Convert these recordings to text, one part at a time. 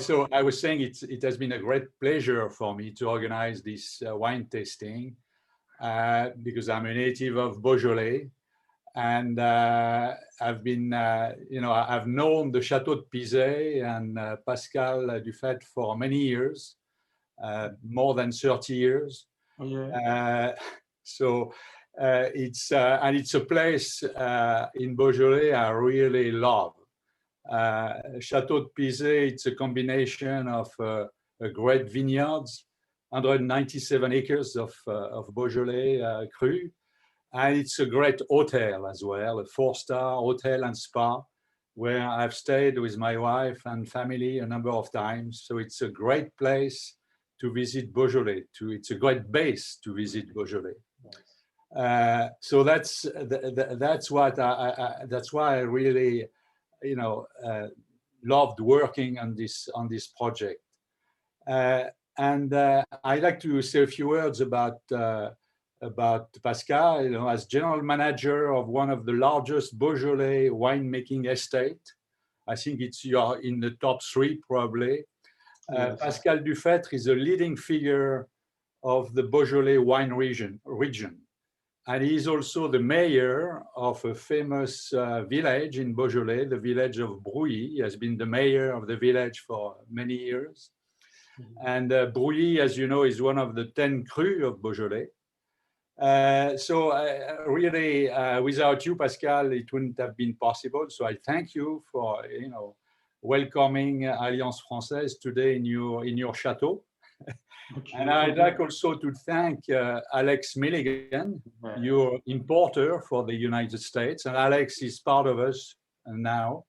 so I was saying it has been a great pleasure for me to organize this wine tasting because I'm a native of Beaujolais. And I've been, I've known the Château de Pizay and Pascal Dufaitre for many years, more than 30 years. Oh, yeah. It's a place in Beaujolais I really love. Château de Pizay, it's a combination of a great vineyards, 197 acres of Beaujolais cru. And it's a great hotel as well, a 4-star hotel and spa, where I've stayed with my wife and family a number of times. So it's a great place to visit Beaujolais. It's a great base to visit Beaujolais. So that's why I really, loved working on this project. And I'd like to say a few words about Pascal, as general manager of one of the largest Beaujolais winemaking estate. I think you're in the top 3 probably. Yes. Pascal Dufaitre is a leading figure of the Beaujolais wine region. And he is also the mayor of a famous village in Beaujolais, the village of Brouilly. He has been the mayor of the village for many years. Mm-hmm. And Brouilly, as you know, is one of the 10 crus of Beaujolais. Really, without you, Pascal, it wouldn't have been possible. So I thank you for, welcoming Alliance Française today in your chateau. And I'd like also to thank Alex Milligan, your importer for the United States. And Alex is part of us now.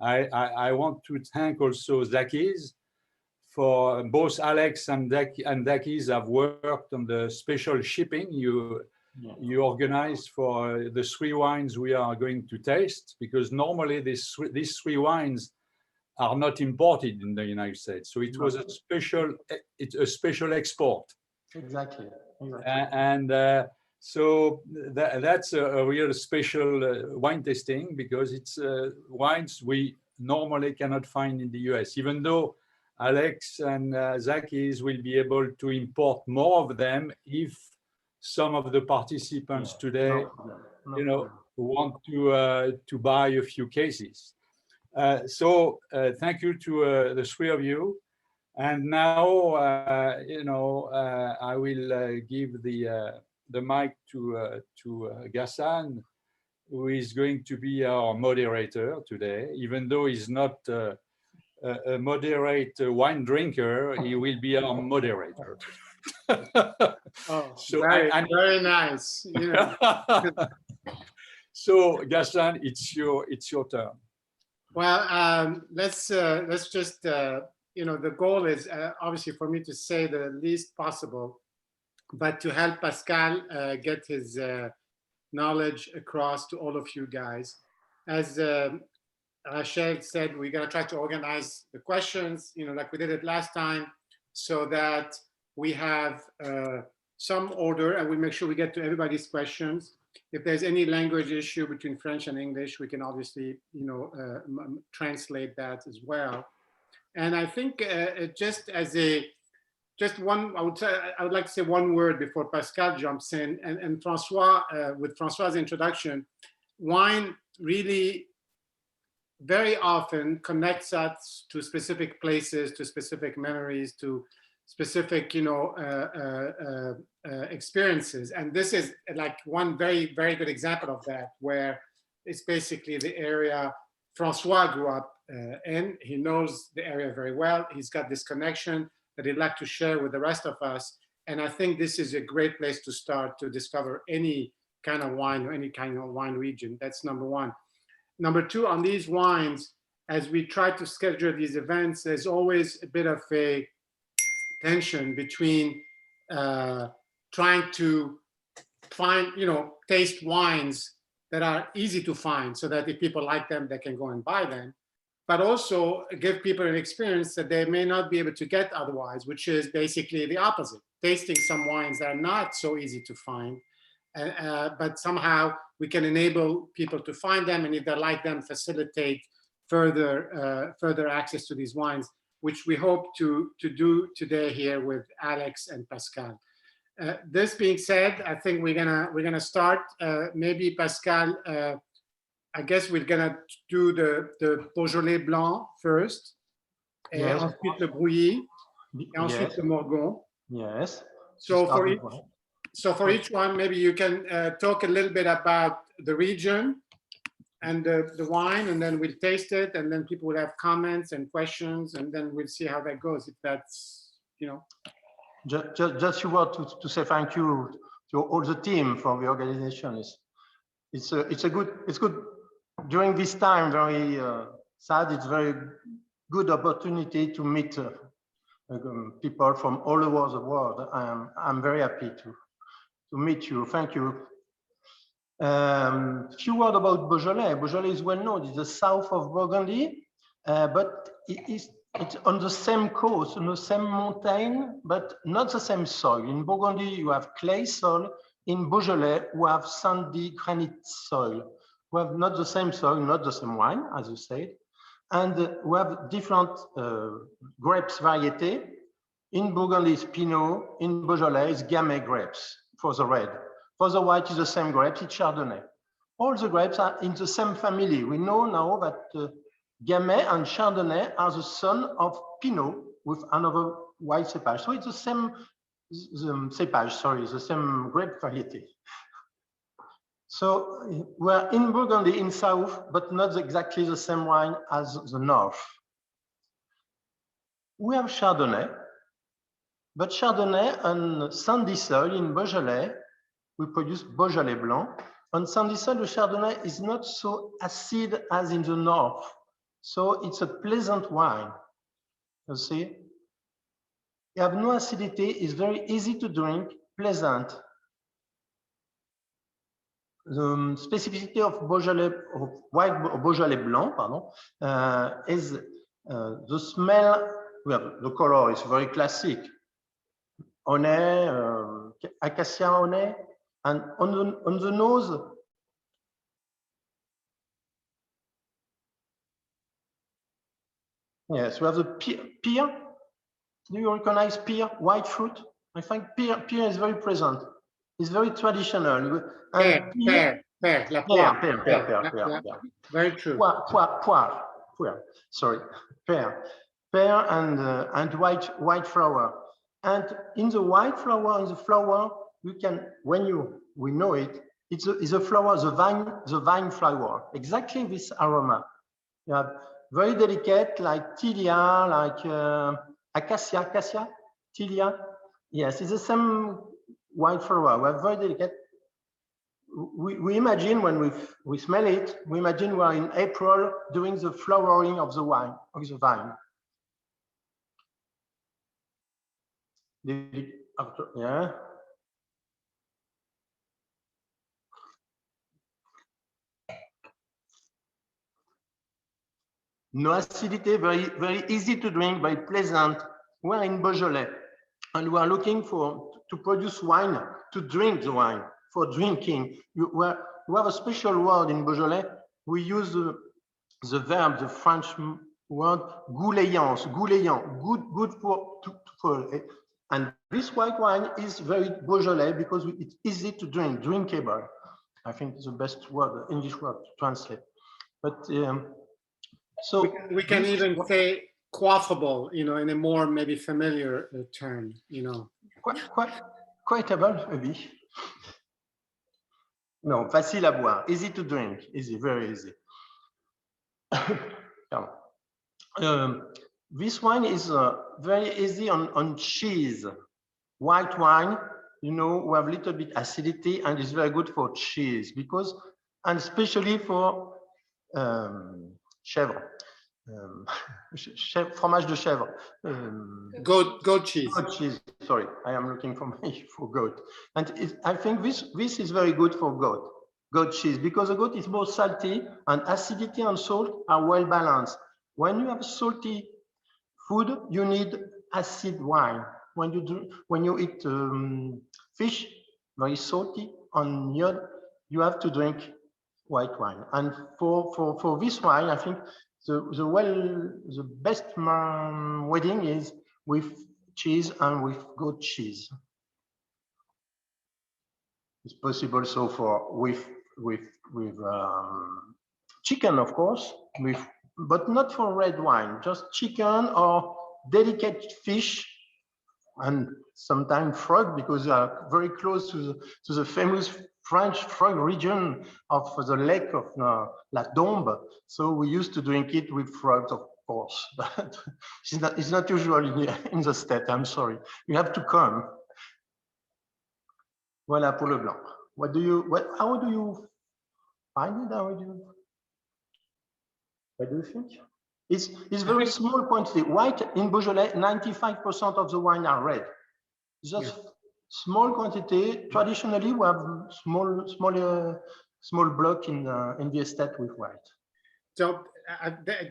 I want to thank also Zakis. For both Alex and Dakis have worked on the special shipping you organized for the 3 wines we are going to taste, because normally these 3 wines are not imported in the United States. So it was a special export. Exactly. And so that's a real special wine tasting, because it's wines we normally cannot find in the US, even though Alex and Zakis will be able to import more of them if some of the participants today, want to buy a few cases. So thank you to the 3 of you. And now, I will give the mic to Ghassan, who is going to be our moderator today, even though he's not a moderate wine drinker, he will be our moderator. So very nice. So Ghassan, it's your turn. Well, let's just the goal is obviously for me to say the least possible, but to help Pascal get his knowledge across to all of you guys. As Rachel said, we're going to try to organize the questions, like we did it last time, so that we have some order and we make sure we get to everybody's questions. If there's any language issue between French and English, we can obviously, translate that as well. And I think I would like to say one word before Pascal jumps in. And Francois, with Francois' introduction, wine really very often connects us to specific places, to specific memories, to specific, experiences. And this is like one very, very good example of that, where it's basically the area Francois grew up in. He knows the area very well. He's got this connection that he'd like to share with the rest of us. And I think this is a great place to start to discover any kind of wine or any kind of wine region. That's number 1. Number 2, on these wines, as we try to schedule these events, there's always a bit of a tension between trying to find, taste wines that are easy to find, so that if people like them, they can go and buy them, but also give people an experience that they may not be able to get otherwise, which is basically the opposite, tasting some wines that are not so easy to find, but somehow we can enable people to find them, and if they like them, facilitate further access to these wines. which we hope to do today here with Alex and Pascal. This being said, I think we're gonna start. Maybe Pascal, I guess we're gonna do the Beaujolais Blanc first, Yes. ensuite le Brouilly, et ensuite Yes. le Morgon. Yes. So for each one, maybe you can talk a little bit about the region and the wine, and then we'll taste it, and then people will have comments and questions, and then we'll see how that goes. If that's, you know. Just you want to say thank you to all the team for the organization. It's good during this time. Very sad. It's very good opportunity to meet people from all over the world. I'm very happy to meet you. Thank you. Few words about Beaujolais. Beaujolais is well known. It's the south of Burgundy, but it's on the same coast, on the same mountain, but not the same soil. In Burgundy, you have clay soil. In Beaujolais, we have sandy granite soil. We have not the same soil, not the same wine, as you said. And we have different grapes variety. In Burgundy, it's Pinot. In Beaujolais, it's Gamay grapes for the red. For the white, it's the same grapes, it's Chardonnay. All the grapes are in the same family. We know now that Gamay and Chardonnay are the son of Pinot with another white cepage. So it's the same cepage, sorry, the same grape variety. So we're in Burgundy in south, but not exactly the same wine as the north. We have Chardonnay, but Chardonnay on sandy soil in Beaujolais, we produce Beaujolais Blanc. On sandy soil, the Chardonnay is not so acid as in the north. So it's a pleasant wine, you see. You have no acidity, it's very easy to drink, pleasant. The specificity of Beaujolais, of white Beaujolais Blanc, is the smell. We have the color is very classic. Honey, acacia honey, and on the nose, yes, we have the pear. Do you recognize pear, white fruit? I think pear is very present. It's very traditional. Pear. Very true. Poire. Sorry, pear and white flower. And in the white flower, you can, we know it, it's a flower, the vine flower, exactly this aroma. You have very delicate, like tilia, like acacia, tilia. Yes, it's the same white flower. We are very delicate. We imagine when we smell it, we imagine we're in April doing the flowering of the vine. Yeah. No acidity, very easy to drink, very pleasant. We're in Beaujolais, and we are looking to produce wine, to drink the wine, for drinking. We have a special word in Beaujolais. We use the verb, the French word goulayant, good for. And this white wine is very Beaujolais because it's easy to drink, drinkable. I think it's the best word, English word to translate. But so we can even say quaffable, you know, in a more maybe familiar term, you know. Quaffable, maybe. No, facile à boire, easy to drink, very easy. This wine is very easy on cheese. White wine, you know, we have a little bit acidity and it's very good for cheese because, and especially for chèvre, fromage de chèvre. Goat cheese. Goat cheese. Sorry, I am looking for goat. And I think this is very good for goat cheese because the goat is more salty and acidity and salt are well balanced. When you have salty food, you need acid wine. When you eat fish, very salty on iod, you have to drink white wine. And for this wine, I think the best wedding is with cheese and with goat cheese. It's possible so for with chicken, of course, but not for red wine, just chicken or delicate fish, and sometimes frog, because they are very close to the famous French frog region of the lake of La Dombe. So we used to drink it with frogs, of course, but it's not usual in the state. I'm sorry. You have to come. Voilà pour le blanc. How do you find it? What do you think? It's very small quantity. White in Beaujolais, 95% of the wine are red. Just small quantity. Traditionally, we have small block in the estate with white. So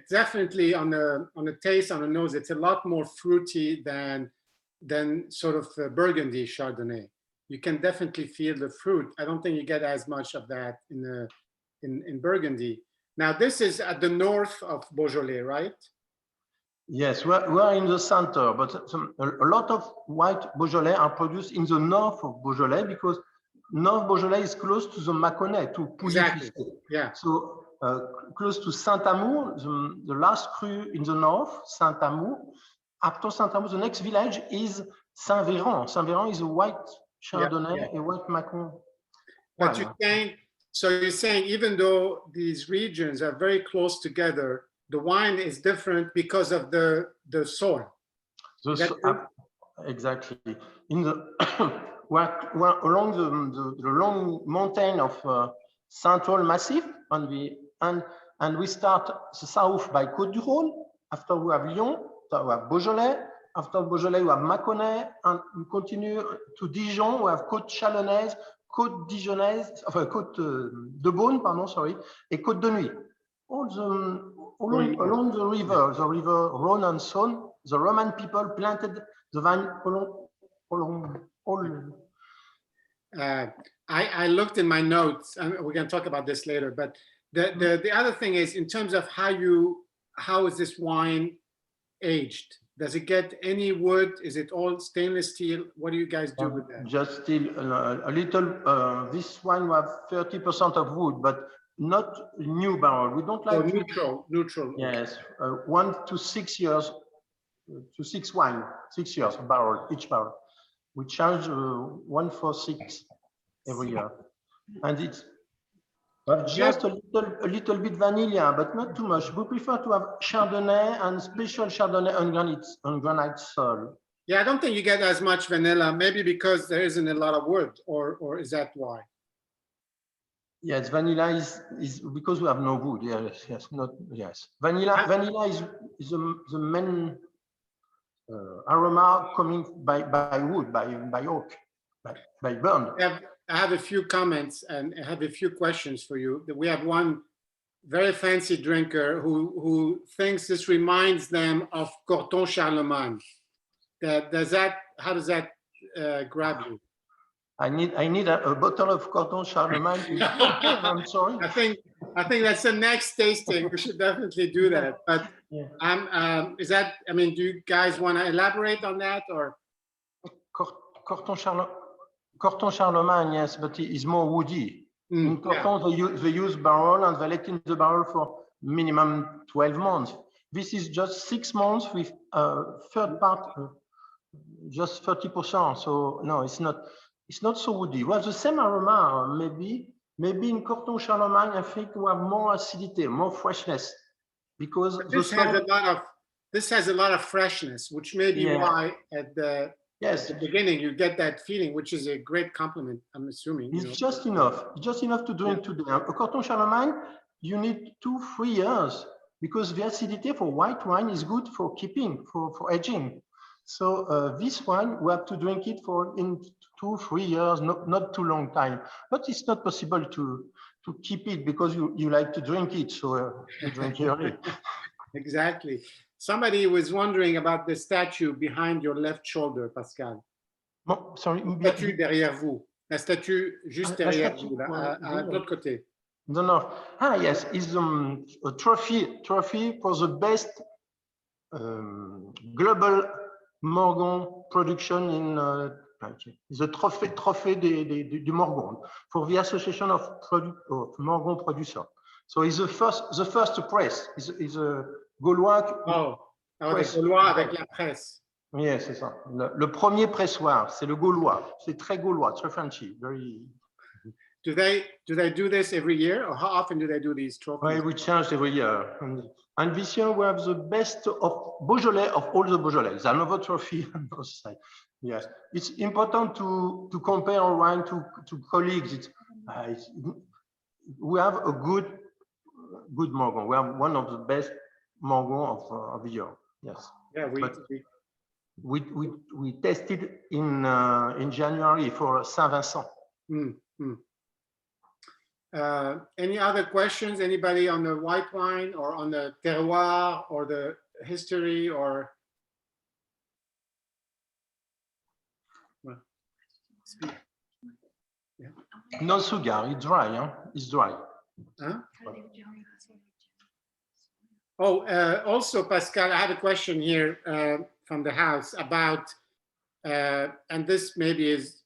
definitely on the taste, on the nose, it's a lot more fruity than sort of Burgundy Chardonnay. You can definitely feel the fruit. I don't think you get as much of that in Burgundy. Now this is at the north of Beaujolais, right? Yes, we're in the center, but a lot of white Beaujolais are produced in the north of Beaujolais, because North Beaujolais is close to the Mâconnais, to Pouilly. Exactly. Yeah. So close to Saint-Amour, the last cru in the north, Saint-Amour. After Saint-Amour, the next village is Saint-Véran. Saint-Véran is a white Chardonnay, a white Mâcon. But so you're saying even though these regions are very close together, the wine is different because of the soil. Exactly. In the we're along the long mountain of Central Massif, and we start the south by Côte du Rhône. After we have Lyon, after we have Beaujolais. After Beaujolais, we have Mâconnais, and we continue to Dijon. We have Côte Chalonnaise, Côte Dijonnaise, enfin Côte de Beaune, pardon, sorry, et Côte de Nuit. Along the river Rhône and Saône, the Roman people planted the vine along all. I looked in my notes, and we're going to talk about this later. But the other thing is, in terms of how is this wine aged? Does it get any wood? Is it all stainless steel? What do you guys do with that? Just still a little. This wine will have 30% of wood, but not new barrel. We don't like neutral. Yes, 1 to 6 years to 6 wine, 6 years barrel, each barrel. We charge 1 for 6 every year, and it's just a little bit vanilla, but not too much. We prefer to have Chardonnay and special Chardonnay on granite soil. Yeah, I don't think you get as much vanilla, maybe because there isn't a lot of wood, or is that why? Yes, vanilla is because we have no wood. Yes. Vanilla is the main aroma coming by wood, by oak, by burn. I have a few comments and I have a few questions for you. We have one very fancy drinker who thinks this reminds them of Corton Charlemagne. How does that grab you? I need a bottle of Corton Charlemagne. I'm sorry. I think that's the next tasting. We should definitely do that. But is that? I mean, do you guys want to elaborate on that, or? Corton Charlemagne, yes, but it is more woody. In Corton, they use barrel, and they let in the barrel for minimum 12 months. This is just 6 months with third part, just 30%. So no, it's not so woody. We have the same aroma, maybe in Corton Charlemagne. I think we have more acidity, more freshness, because this has a lot of freshness, which may be why at the beginning you get that feeling, which is a great compliment, I'm assuming. It's just enough to drink today. A Corton Charlemagne, you need 2-3 years, because the acidity for white wine is good for keeping, for aging. So this wine, we have to drink it in 2-3 years, not too long time. But it's not possible to keep it, because you like to drink it, so you drink early. Exactly. Somebody was wondering about the statue behind your left shoulder, Pascal. Sorry. La statue derrière vous. La statue juste derrière vous, là, à l'autre côté. the north. Ah, yes, is a trophy for the best global Morgon production in the trophy du Morgon for the Association of Morgon Producers. So it's the first press. Is a Gaulois. Oh, les Gaulois avec la presse. Oui, c'est ça. Le premier pressoir, c'est le Gaulois. C'est très Gaulois, très Frenchy. Very. Do they do this every year, or how often do they do these trophies? We change every year. And this year we have the best of Beaujolais, of all the Beaujolais. There's another trophy on the side. Yes, it's important to compare our wine to colleagues. We have a good Morgon. We have one of the best Morgon of the year. Yes. Yeah, we tested in January for Saint-Vincent. Any other questions? Anybody on the white wine or on the terroir or the history or? Well, speak. Yeah. No sugar. It's dry. Huh? It's dry. Huh? Oh, also, Pascal, I have a question here from the house about, and this maybe is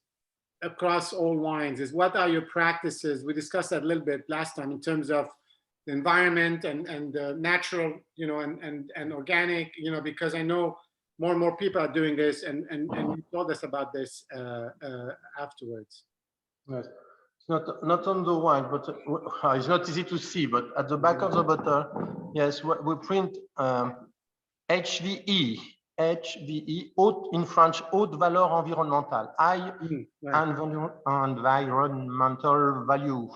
across all wines, is what are your practices? We discussed that a little bit last time in terms of the environment and natural, you know, and organic, you know, because I know more and more people are doing this, and you told us about this afterwards. Yes. It's not on the wine, but it's not easy to see, but at the back of the bottle, yes, we print HVE, haute, in French, haute valeur environnementale, high environmental value.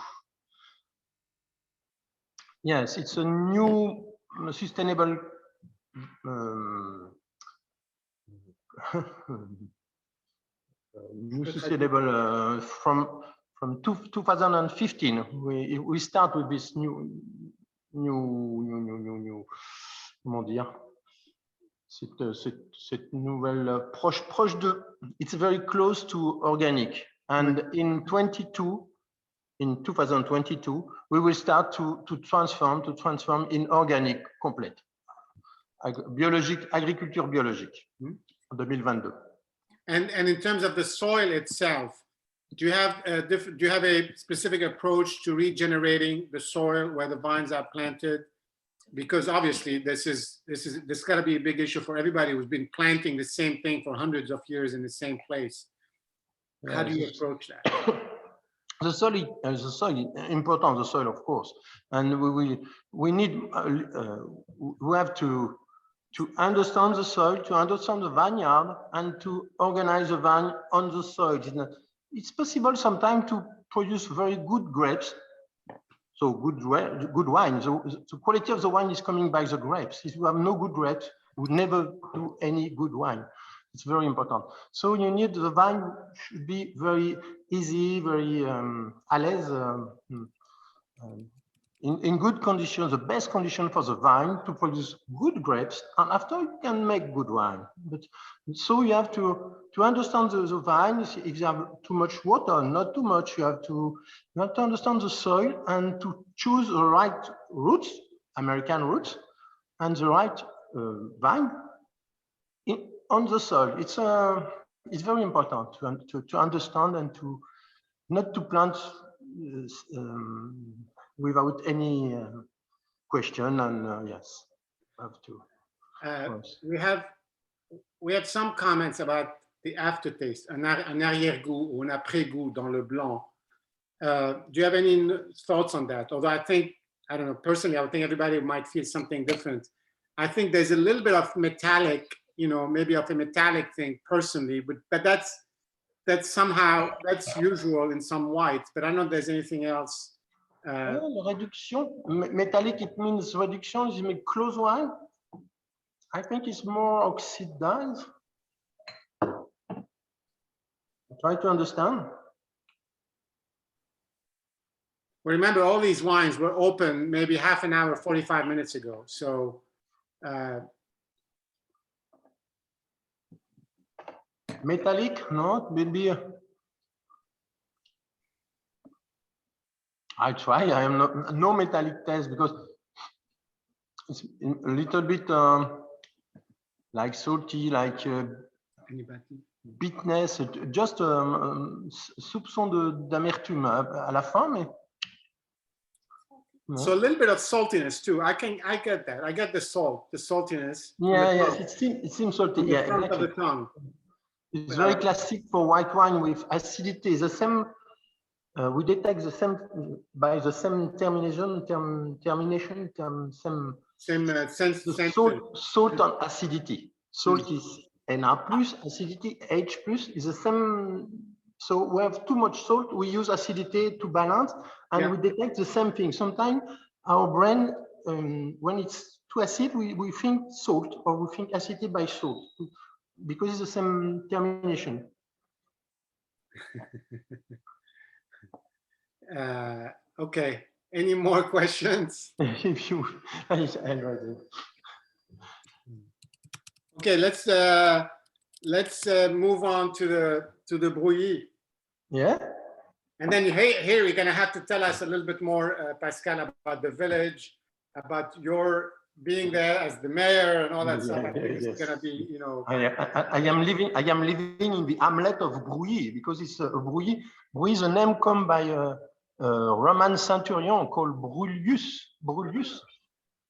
Yes, it's a new sustainable from 2015. We start with this new comment dire, cette nouvelle proche de, it's very close to organic, and in 2022 we will start to transform in organic complete, biologique, agriculture biologique, 2022. And in terms of the soil itself, do you have a specific approach to regenerating the soil where the vines are planted? Because obviously this got to be a big issue for everybody who's been planting the same thing for hundreds of years in the same place. How do you approach that? The soil is important. The soil, of course, and we need we have to understand the soil, to understand the vineyard, and to organize the vine on the soil. It's possible sometimes to produce very good grapes, so good wine. The quality of the wine is coming by the grapes. If you have no good grapes, you would never do any good wine. It's very important. So you need the vine should be very easy, very à l'aise, in good conditions, the best condition for the vine to produce good grapes, and after you can make good wine. But so you have to understand the vine. If you have too much water, not too much, you have to understand the soil and to choose the right roots, American roots, and the right vine on the soil. It's very important to understand and to not to plant without any question, and yes, have to. We have some comments about the aftertaste, un arrière-goût ou un après-goût dans le blanc. Do you have any thoughts on that? Although I think, I don't know, personally, I would think everybody might feel something different. I think there's a little bit of metallic, you know, maybe of a metallic thing personally, but that's somehow, that's usual in some whites, but I don't know if there's anything else. Reduction, metallic, it means reduction, you make close wine. I think it's more oxidized. Try to understand. Remember, all these wines were open maybe half an hour, 45 minutes ago. So metallic, no, maybe. I try. I am no metallic test because it's a little bit like salty, like bitterness, just soupçon d'amertume à la fin, mais. So a little bit of saltiness too. I get that. I get the saltiness. Yeah, yes, it seems salty. Yeah, exactly. Of the tongue. It's very classic for white wine with acidity. The same, we detect the same by the same termination, salt and acidity. Salt is Na plus, acidity H plus is the same. So we have too much salt, we use acidity to balance, and we detect the same thing. Sometimes our brain, when it's too acid, we think salt, or we think acidity by salt, because it's the same termination. Okay. Any more questions? If you, okay, let's move on to the Brouilly. Yeah. And then here you're gonna have to tell us a little bit more, Pascal, about the village, about your being there as the mayor and all that stuff. I think it's gonna be, you know. I am living in the hamlet of Brouilly, because it's Brouilly. Brouilly is a name come by a Roman centurion called Brulius.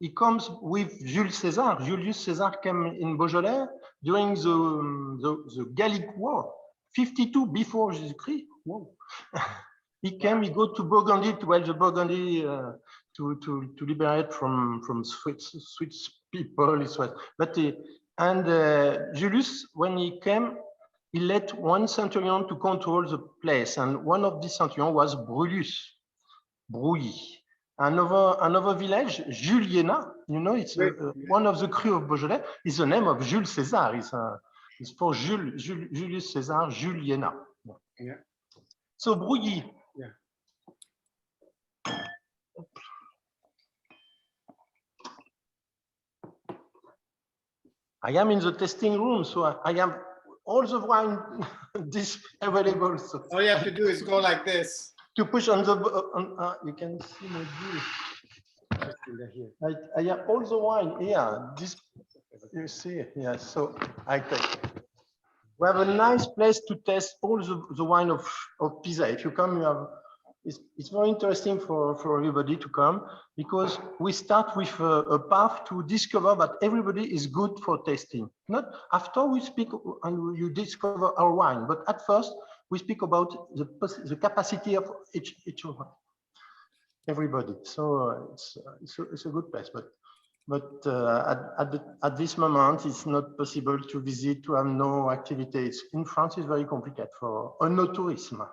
He comes with Jules Caesar. Julius Caesar came in Beaujolais during the Gallic War, 52 before Jesus Christ. Whoa. He came, he go to Burgundy to help the Burgundy to liberate from Swiss people. But Julius, when he came, he let one centurion to control the place, and one of these centurions was Brouilly. Another village, Juliena, you know, it's one of the crew of Beaujolais, is the name of Jules Caesar. It's for Julius Caesar, Juliena. Yeah. So Brouilly. Yeah. I am in the tasting room, so I am all the wine available. So all you have to do is go like this. To push on the, you can see my view. I have all the wine here. This, you see, yeah. So I take. We have a nice place to test all the wine of Pizay. If you come, you have. It's very interesting for everybody to come, because we start with a path to discover that everybody is good for tasting. Not after we speak and you discover our wine, but at first we speak about the capacity of each of everybody. So it's a good place, but at this moment it's not possible to visit, to have no activities. In France, it's very complicated for œnotourisme.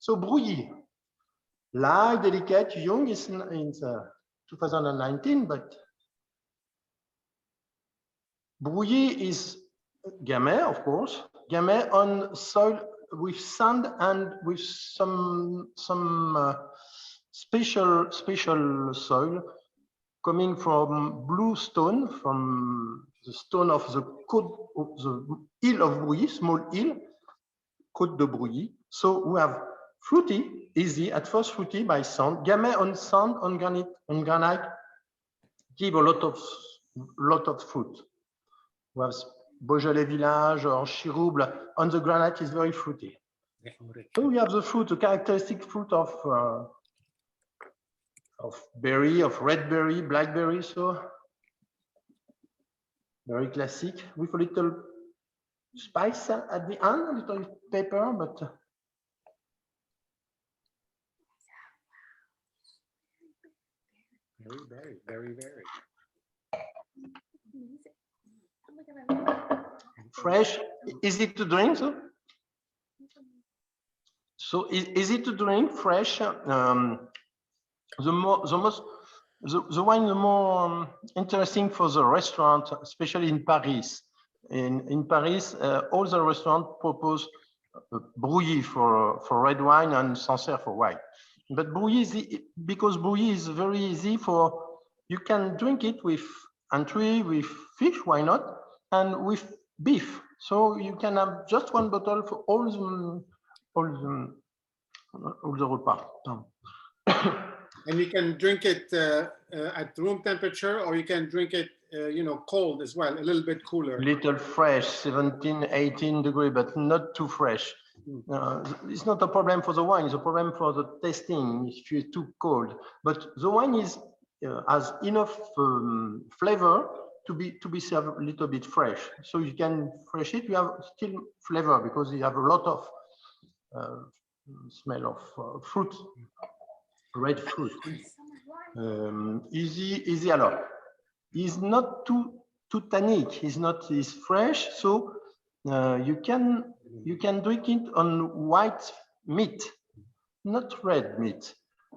So Brouilly. Light, delicate, young is in 2019, but Brouilly is Gamay, of course. Gamay on soil with sand and with some special soil coming from blue stone, from the stone of the Côte, the hill of Brouilly, small hill, Côte de Brouilly. So we have fruity, easy, at first fruity by sand. Gamay on sand, on granite, give a lot of fruit. We have Beaujolais Village or Chirouble on the granite is very fruity. So we have the fruit, the characteristic fruit of berry, of red berry, blackberry, so very classic, with a little spice at the end, a little pepper, but very. Fresh, easy to drink. So easy to drink, fresh. The wine the more interesting for the restaurant, especially in Paris. In Paris, all the restaurants propose Brouilly for red wine and Sancerre for white. But Brouilly because Brouilly is very easy for, you can drink it with entree, with fish, why not, and with beef. So you can have just one bottle for all the repas. And you can drink it at room temperature, or you can drink it, you know, cold as well, a little bit cooler. Little fresh, 17, 18 degrees, but not too fresh. It's not a problem for the wine, it's a problem for the tasting if it's too cold. But the wine is has enough flavor to be served a little bit fresh. So you can fresh it, you have still flavor because you have a lot of smell of fruit, red fruit. Easy alors. It's not too tannic, it's fresh, so you can drink it on white meat, not red meat.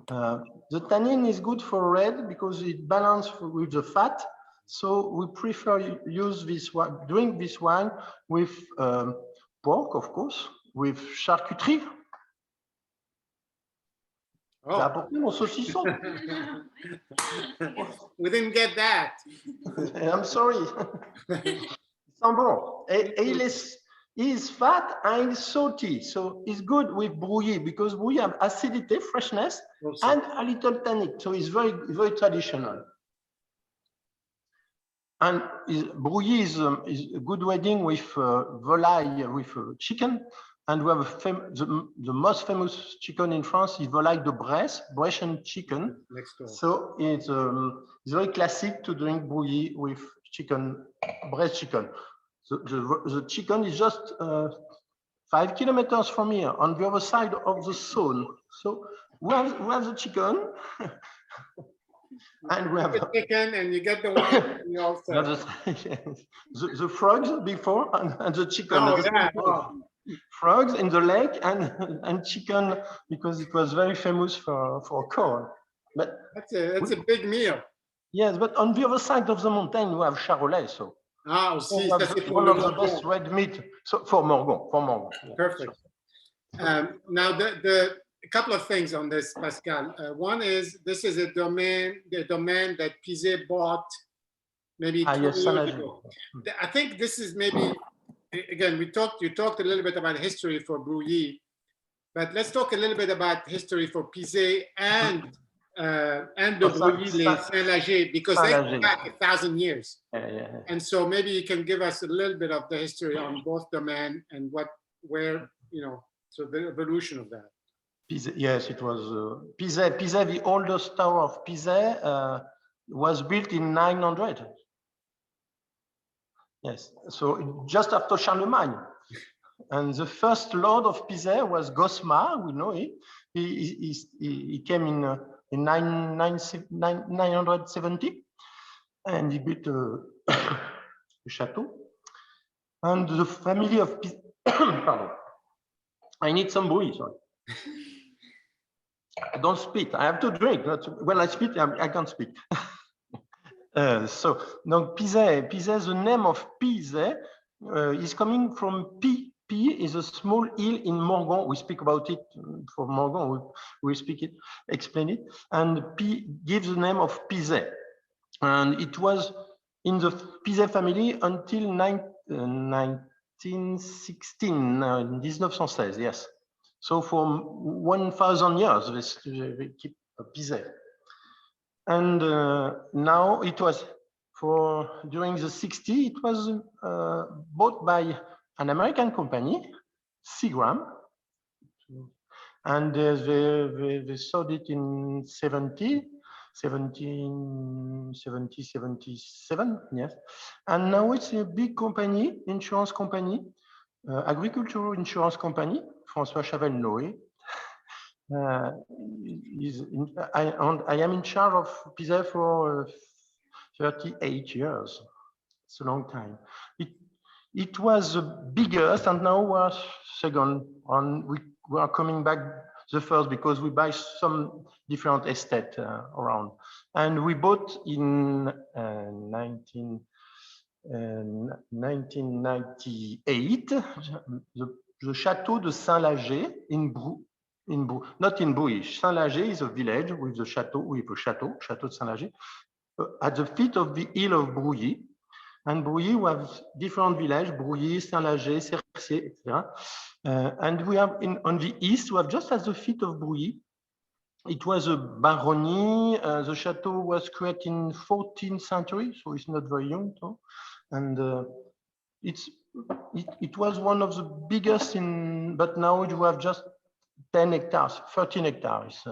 The tannin is good for red because it balances with the fat. So we prefer use this wine, drink this wine with pork, of course, with charcuterie. Oh. We didn't get that. I'm sorry. It's fat and it's salty, so it's good with Brouilly because Brouilly have acidity, freshness, and a little tannic. So it's very, very traditional. And Brouilly is a good wedding with volaille, with chicken. And we have the most famous chicken in France is volaille de Bresse, Brescian chicken. So it's very classic to drink Brouilly with chicken, Bresse chicken. The chicken is just 5 kilometers from here, on the other side of the Saône. So we have the chicken, and we have the chicken, and you get the wine. And you also the frogs before and the chicken. Oh, yeah. Oh. Frogs in the lake and chicken because it was very famous for corn. But that's a big meal. Yes, but on the other side of the mountain we have Charolais, so. Ah, aussi, one of the best red meat. So for Morgon. Perfect. Now the a couple of things on this, Pascal. One is this is the domain that Pizay bought maybe 20 years ago. I think this is maybe, again, you talked a little bit about history for Brouilly, but let's talk a little bit about history for Pizay and the Brouilly Saint-Lager, because they go back 1,000 years. And so maybe you can give us a little bit of the history on both domain and where, you know, so the evolution of that. Pizay, yes, it was Pizay. Pizay, the oldest tower of Pizay, was built in 900. Yes, so just after Charlemagne. And the first lord of Pizay was Gosmar, we know it. He came in 970, and he built a chateau. And the family of Pizay, pardon, I need some Brouilly, sorry. I don't spit, I have to drink. When I spit, I can't speak. So, no, Pizay, the name of Pizay is coming from P. P is a small hill in Morgon. We speak about it for Morgon. We speak it, explain it. And P gives the name of Pizay. And it was in the Pizay family until 1916, 1916, yes. So for 1,000 years, they keep Pizay. And now it was during the 60s, it was bought by an American company, Seagram, and they sold it in 77, yes. And now it's a big company, insurance company, agricultural insurance company. François Chavel knows it. I am in charge of Pizay for 38 years. It's a long time. It was the biggest, and now we're second. We are coming back the first because we buy some different estate around. And we bought in 1998 the Château de Saint-Lager not in Brouilly. Saint-Lager is a village with a chateau, Château de Saint-Lager, at the feet of the hill of Brouilly. And Brouilly, we have different villages, Brouilly, Saint-Lager, Cercier, etc. And we have on the east, we have just at the feet of Brouilly, It was a baronnie. The chateau was created in 14th century, so it's not very young, too. And it was one of the biggest but now you have just 10 hectares, 13 hectares,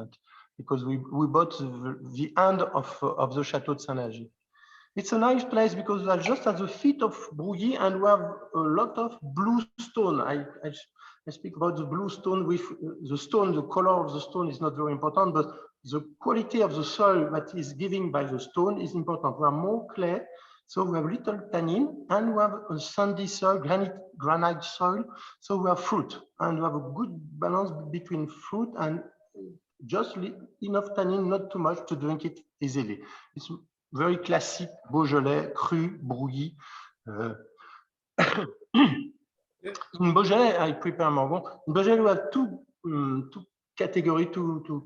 because we bought the end of the Château de Saint-Nager. It's a nice place because we are just at the feet of Brouilly and we have a lot of blue stone. I speak about the blue stone with the stone, the color of the stone is not very important, but the quality of the soil that is given by the stone is important. We have more clay, so we have little tannin, and we have a sandy soil, granite soil, so we have fruit, and we have a good balance between fruit and just enough tannin, not too much to drink it easily. It's very classic Beaujolais, cru, Brouilly. In Beaujolais, I prepare Morgon. In Beaujolais, we have two categories, two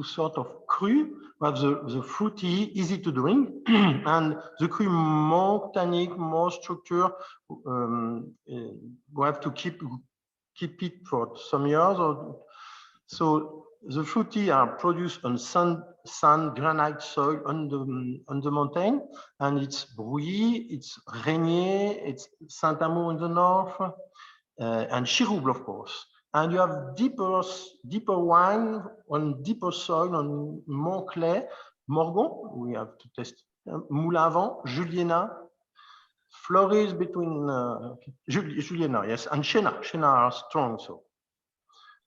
sort of cru. We have the fruity, easy to drink, and the cru more tannic, more structure. We have to keep it for some years. So the fruity are produced on sand, granite soil on the mountain, and it's Brouilly, it's Régnier, it's Saint-Amour in the north, and Chirouble, of course. And you have deeper wine on deeper soil, on more clay. Morgon, we have to test. Moulin-Vent, Juliena, Flores between Juliena, yes, and Chena. Chena are strong,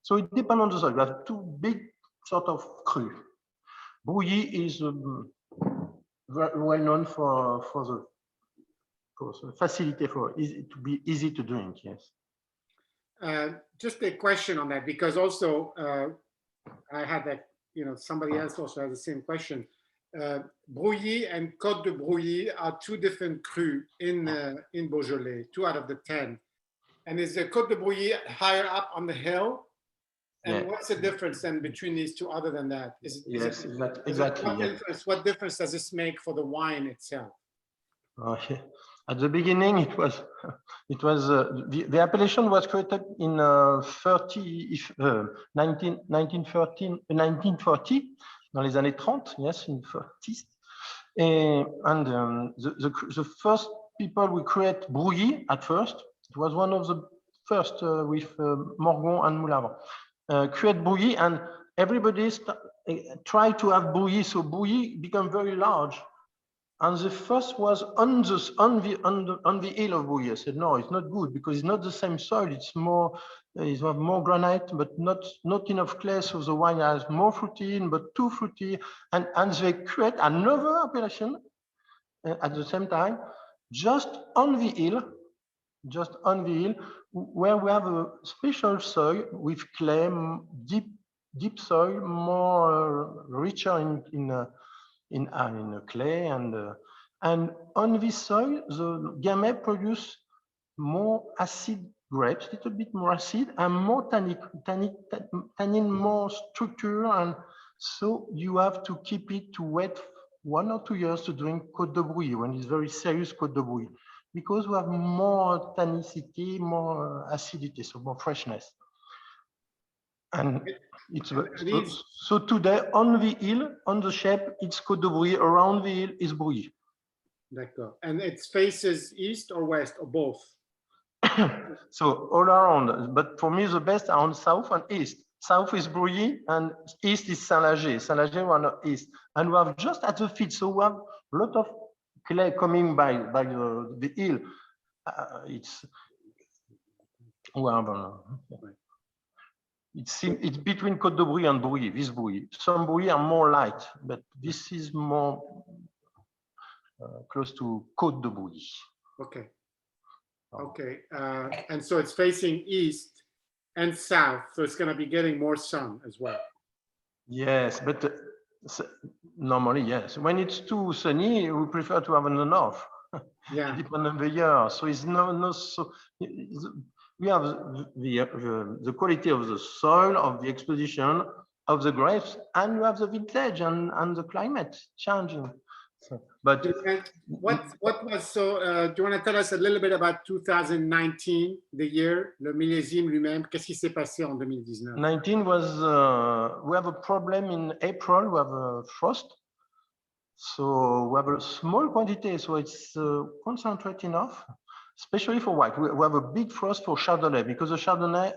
so it depends on the soil. You have two big sort of cru. Brouilly is very well known for the facility for to be easy to drink. Yes. Just a question on that, because also I had that, somebody else also has the same question. Brouilly and Côte de Brouilly are two different crus in Beaujolais, 2 out of the 10. And is the Côte de Brouilly higher up on the hill? And what's the difference then between these two other than that? Exactly. What difference does this make for the wine itself? At the beginning, it was the appellation was created in 1940, dans les années 30, yes, in 40s. And the first people we create Brouilly at first. It was one of the first with Morgon and Moulin-Vent. Create Brouilly, and everybody tried to have Brouilly, so Brouilly became very large. And the first was on the hill of Brouilly. I said, no, it's not good because it's not the same soil. It's more, you have more granite, but not enough clay. So the wine has more fruity, but too fruity. And they create another appellation at the same time, just on the hill, where we have a special soil with clay, deep soil, more richer in clay, and on this soil, the gamay produce more acid grapes, a little bit more acid, and more tannin, more structure, and so you have to keep it to wait 1 or 2 years to drink Côte de Brouilly when it's very serious Côte de Brouilly, because we have more tannicity, more acidity, so more freshness. And it's so today on the hill, on the shape, it's Côte de Brouilly. Around the hill is Brouilly. D'accord. And it faces east or west or both? So all around. But for me, the best are on south and east. South is Brouilly and east is Saint-Nager. Saint-Nager on the east. And we have just at the feet. So we have a lot of clay coming by the hill. It's between Côte de Brouilly and Brouilly, this Brouilly. Some Brouilly are more light, but this is more close to Côte de Brouilly. Okay. Okay. And so it's facing east and south, so it's going to be getting more sun as well. Yes, but normally, yes. When it's too sunny, we prefer to have in the north. Yeah. Depending on the year. So it's so we have the quality of the soil, of the exposition, of the grapes, and we have the vintage and the climate changing. So, but what was so? Do you want to tell us a little bit about 2019, the year, le millésime lui-même? Qu'est-ce qui s'est passé en 2019? 19 was we have a problem in April. We have a frost, so we have a small quantity. So it's concentrate enough, especially for white. We have a big frost for Chardonnay because the Chardonnay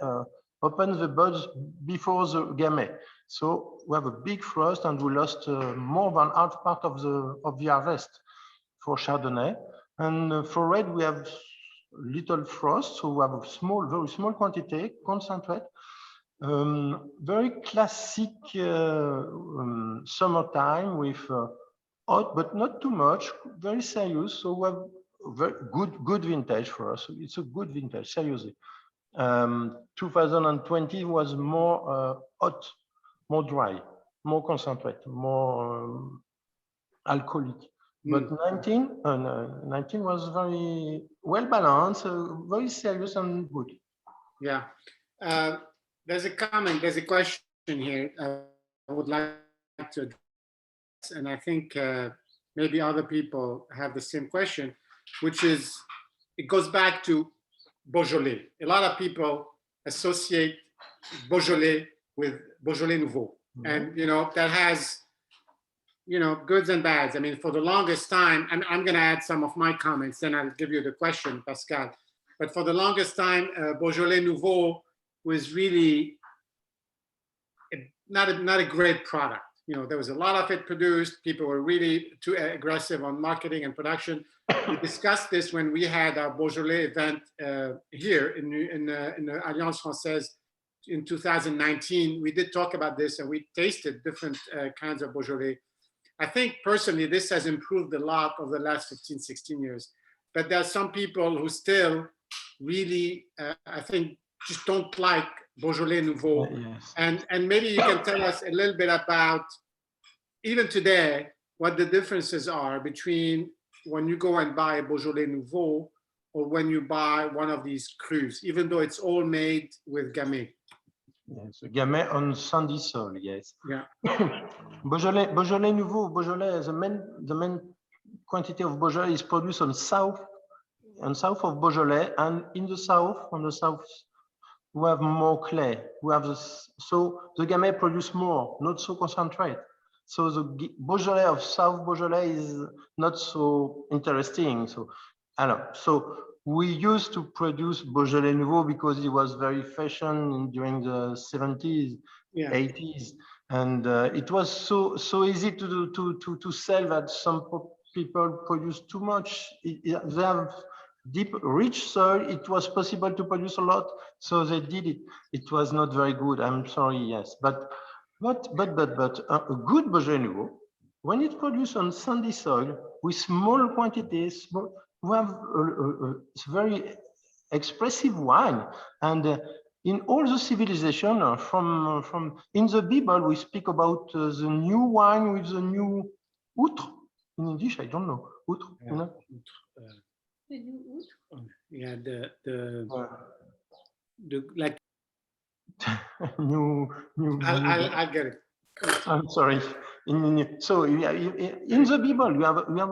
opens the buds before the Gamay. So we have a big frost, and we lost more than half part of the harvest for Chardonnay. And for red, we have little frost, so we have a small, very small quantity concentrate. Very classic summertime with hot, but not too much. Very serious. So we have very good vintage for us. It's a good vintage, seriously. 2020 was more hot, more dry, more concentrate, more alcoholic. But 19 was very well balanced, very serious and good. Yeah. There's a comment, there's a question here I would like to address, and I think maybe other people have the same question, which is, it goes back to Beaujolais. A lot of people associate Beaujolais with Beaujolais Nouveau. And, that has, goods and bads. I mean, for the longest time, I'm going to add some of my comments, then I'll give you the question, Pascal. But for the longest time, Beaujolais Nouveau was really not a great product. There was a lot of it produced. People were really too aggressive on marketing and production. We discussed this when we had our Beaujolais event here in the Alliance Française in 2019. We did talk about this, and we tasted different kinds of Beaujolais. I think personally, this has improved a lot over the last 15, 16 years. But there are some people who still really, I think, just don't like Beaujolais Nouveau. Yes. And maybe you can tell us a little bit about, even today, what the differences are between when you go and buy a Beaujolais Nouveau or when you buy one of these crus, even though it's all made with Gamay. Yes, Gamay on sandy soil, yes. Yeah. Beaujolais Nouveau, Beaujolais, the main quantity of Beaujolais is produced on south of Beaujolais, and on the south, we have more clay. So the Gamay produce more, not so concentrate. So the Beaujolais of South Beaujolais is not so interesting. So we used to produce Beaujolais Nouveau because it was very fashion during the 70s, 80s, and it was so easy to sell that some people produce too much. They have deep, rich soil. It was possible to produce a lot, so they did it. It was not very good. I'm sorry, yes, but a good Beaujolais Nouveau, when it's produced on sandy soil with small quantities, we have a very expressive wine. And in all the civilization, from in the Bible, we speak about the new wine with the new outre. In English, I don't know. Outre, The new outre? Yeah, the like. new. I'll get it. I'm sorry. So in the Bible, we have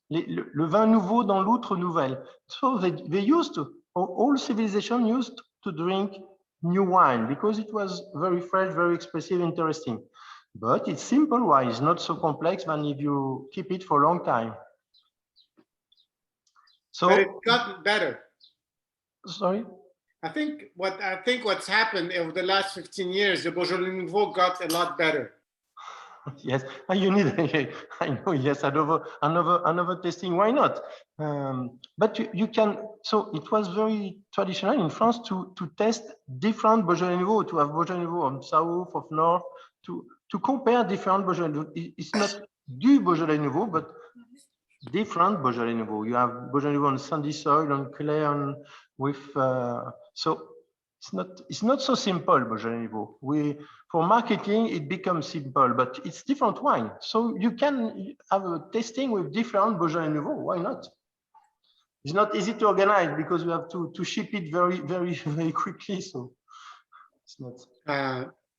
le vin nouveau dans l'outre nouvelle. So they used to, all civilization used to drink new wine because it was very fresh, very expressive, interesting. But it's simple wine. It's not so complex than if you keep it for a long time. So but it's gotten better. Sorry. I think what's happened over the last 15 years, the Beaujolais Nouveau got a lot better. Yes, and you need. I know. Yes, another tasting. Why not? But you can. So it was very traditional in France to test different Beaujolais Nouveau, to have Beaujolais Nouveau on south, of north, to compare different Beaujolais Nouveau. It's not du Beaujolais Nouveau, but different Beaujolais Nouveau. You have Beaujolais Nouveau on sandy soil, on clay, on with. So it's not so simple, Beaujolais Nouveau. For marketing, it becomes simple, but it's different wine. So you can have a tasting with different Beaujolais Nouveau. Why not? It's not easy to organize because we have to ship it very, very, very quickly. So it's not.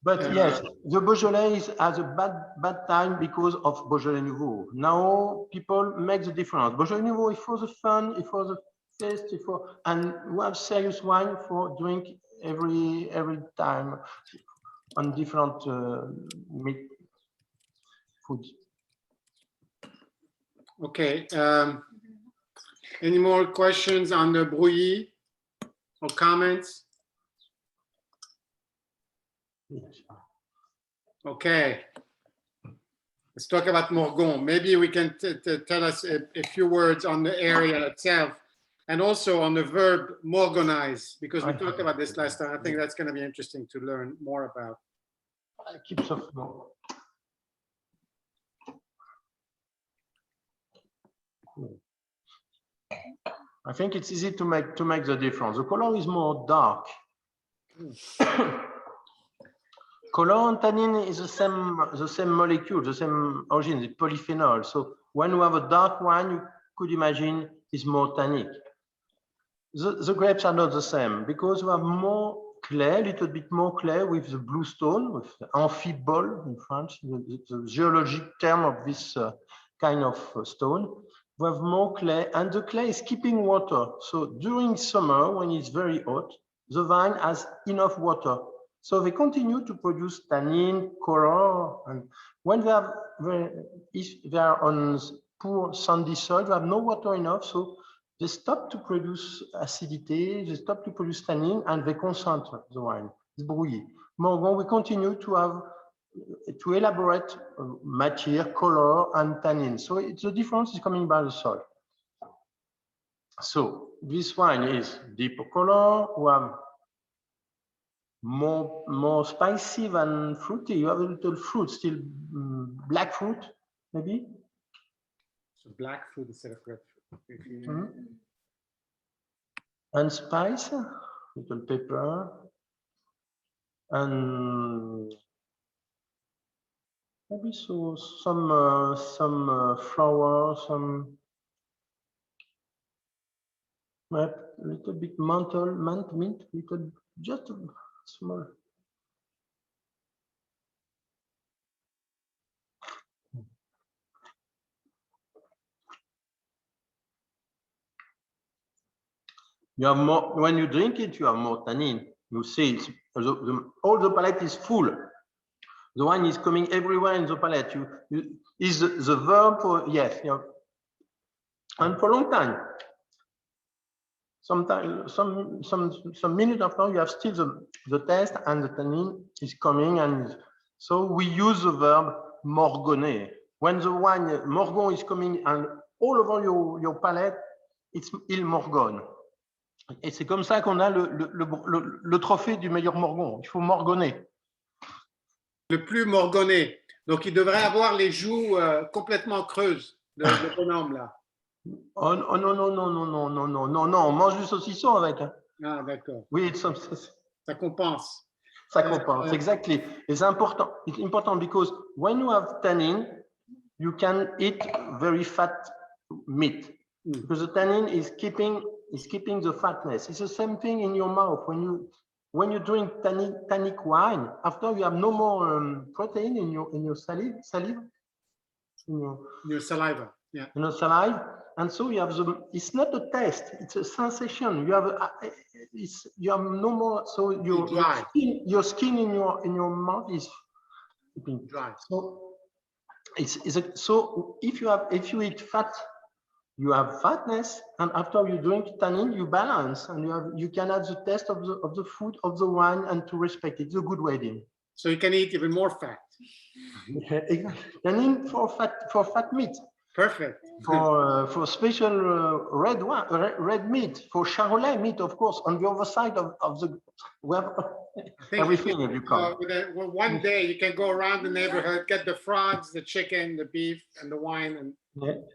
But yes, the Beaujolais has a bad time because of Beaujolais Nouveau. Now people make the difference. Beaujolais Nouveau is for the fun, it's for the taste, and we have serious wine for drink every time on different meat foods. Okay. Any more questions on the Brouilly or comments? Yes. Okay. Let's talk about Morgon. Maybe we can tell us a few words on the area itself and also on the verb morgonize, because we talked about this last time. I think that's going to be interesting to learn more about. I keep soft more. I think it's easy to make the difference. The color is more dark. Color and tannin is the same molecule, the same origin, the polyphenol. So when you have a dark wine, you could imagine is more tannic. The grapes are not the same because you have more clay, a little bit more clay with the blue stone, with amphibole in French, the geologic term of this kind of stone. We have more clay, and the clay is keeping water. So during summer, when it's very hot, the vine has enough water. So they continue to produce tannin, color, and when if they are on poor sandy soil, they have no water enough, so they stop to produce acidity, they stop to produce tannin, and they concentrate the wine. It's Brouilly. Morgon, we continue to elaborate matière, color, and tannin. So the difference is coming by the soil. So this wine is deeper color. We have more spicy than fruity. You have a little fruit, still black fruit, maybe. So black fruit instead of grapefruit. And spice, little pepper, and maybe so some flower, some little bit mint, little just small. You have more when you drink it. You have more tannin. You see, all the palate is full. The wine is coming everywhere in the palate. Is the verb for yes, and for a long time. Sometimes some minutes after you have still the taste and the tannin is coming, and so we use the verb morgonner. When the wine morgon is coming and all over your palate, it's il morgonne. Et c'est comme ça qu'on a le trophée du meilleur morgon. Il faut morgonner. Le plus morgonné. Donc il devrait avoir les joues complètement creuses, le bonhomme là. Oh non, on mange du saucisson avec. Ah, d'accord. Oui, ça compense. Ça compense, exactly. It's important. It's important because when you have tannin, you can eat very fat meat because the tannin is keeping the fatness. It's the same thing in your mouth when you drink tannic wine. After you have no more protein in your saliva. In your saliva, yeah. In your saliva. And so you have it's not a taste, it's a sensation. You have no more, so your skin in your mouth is dry. So so if you eat fat, you have fatness, and after you drink tannin, you balance, and you can have the taste of the food, of the wine, and to respect it. It's a good wedding. So you can eat even more fat. Tannin for fat meat. Perfect. For special red meat, for Charolais meat, of course, on the other side of the web, everything you come. One day you can go around the neighborhood, get the frogs, the chicken, the beef, and the wine,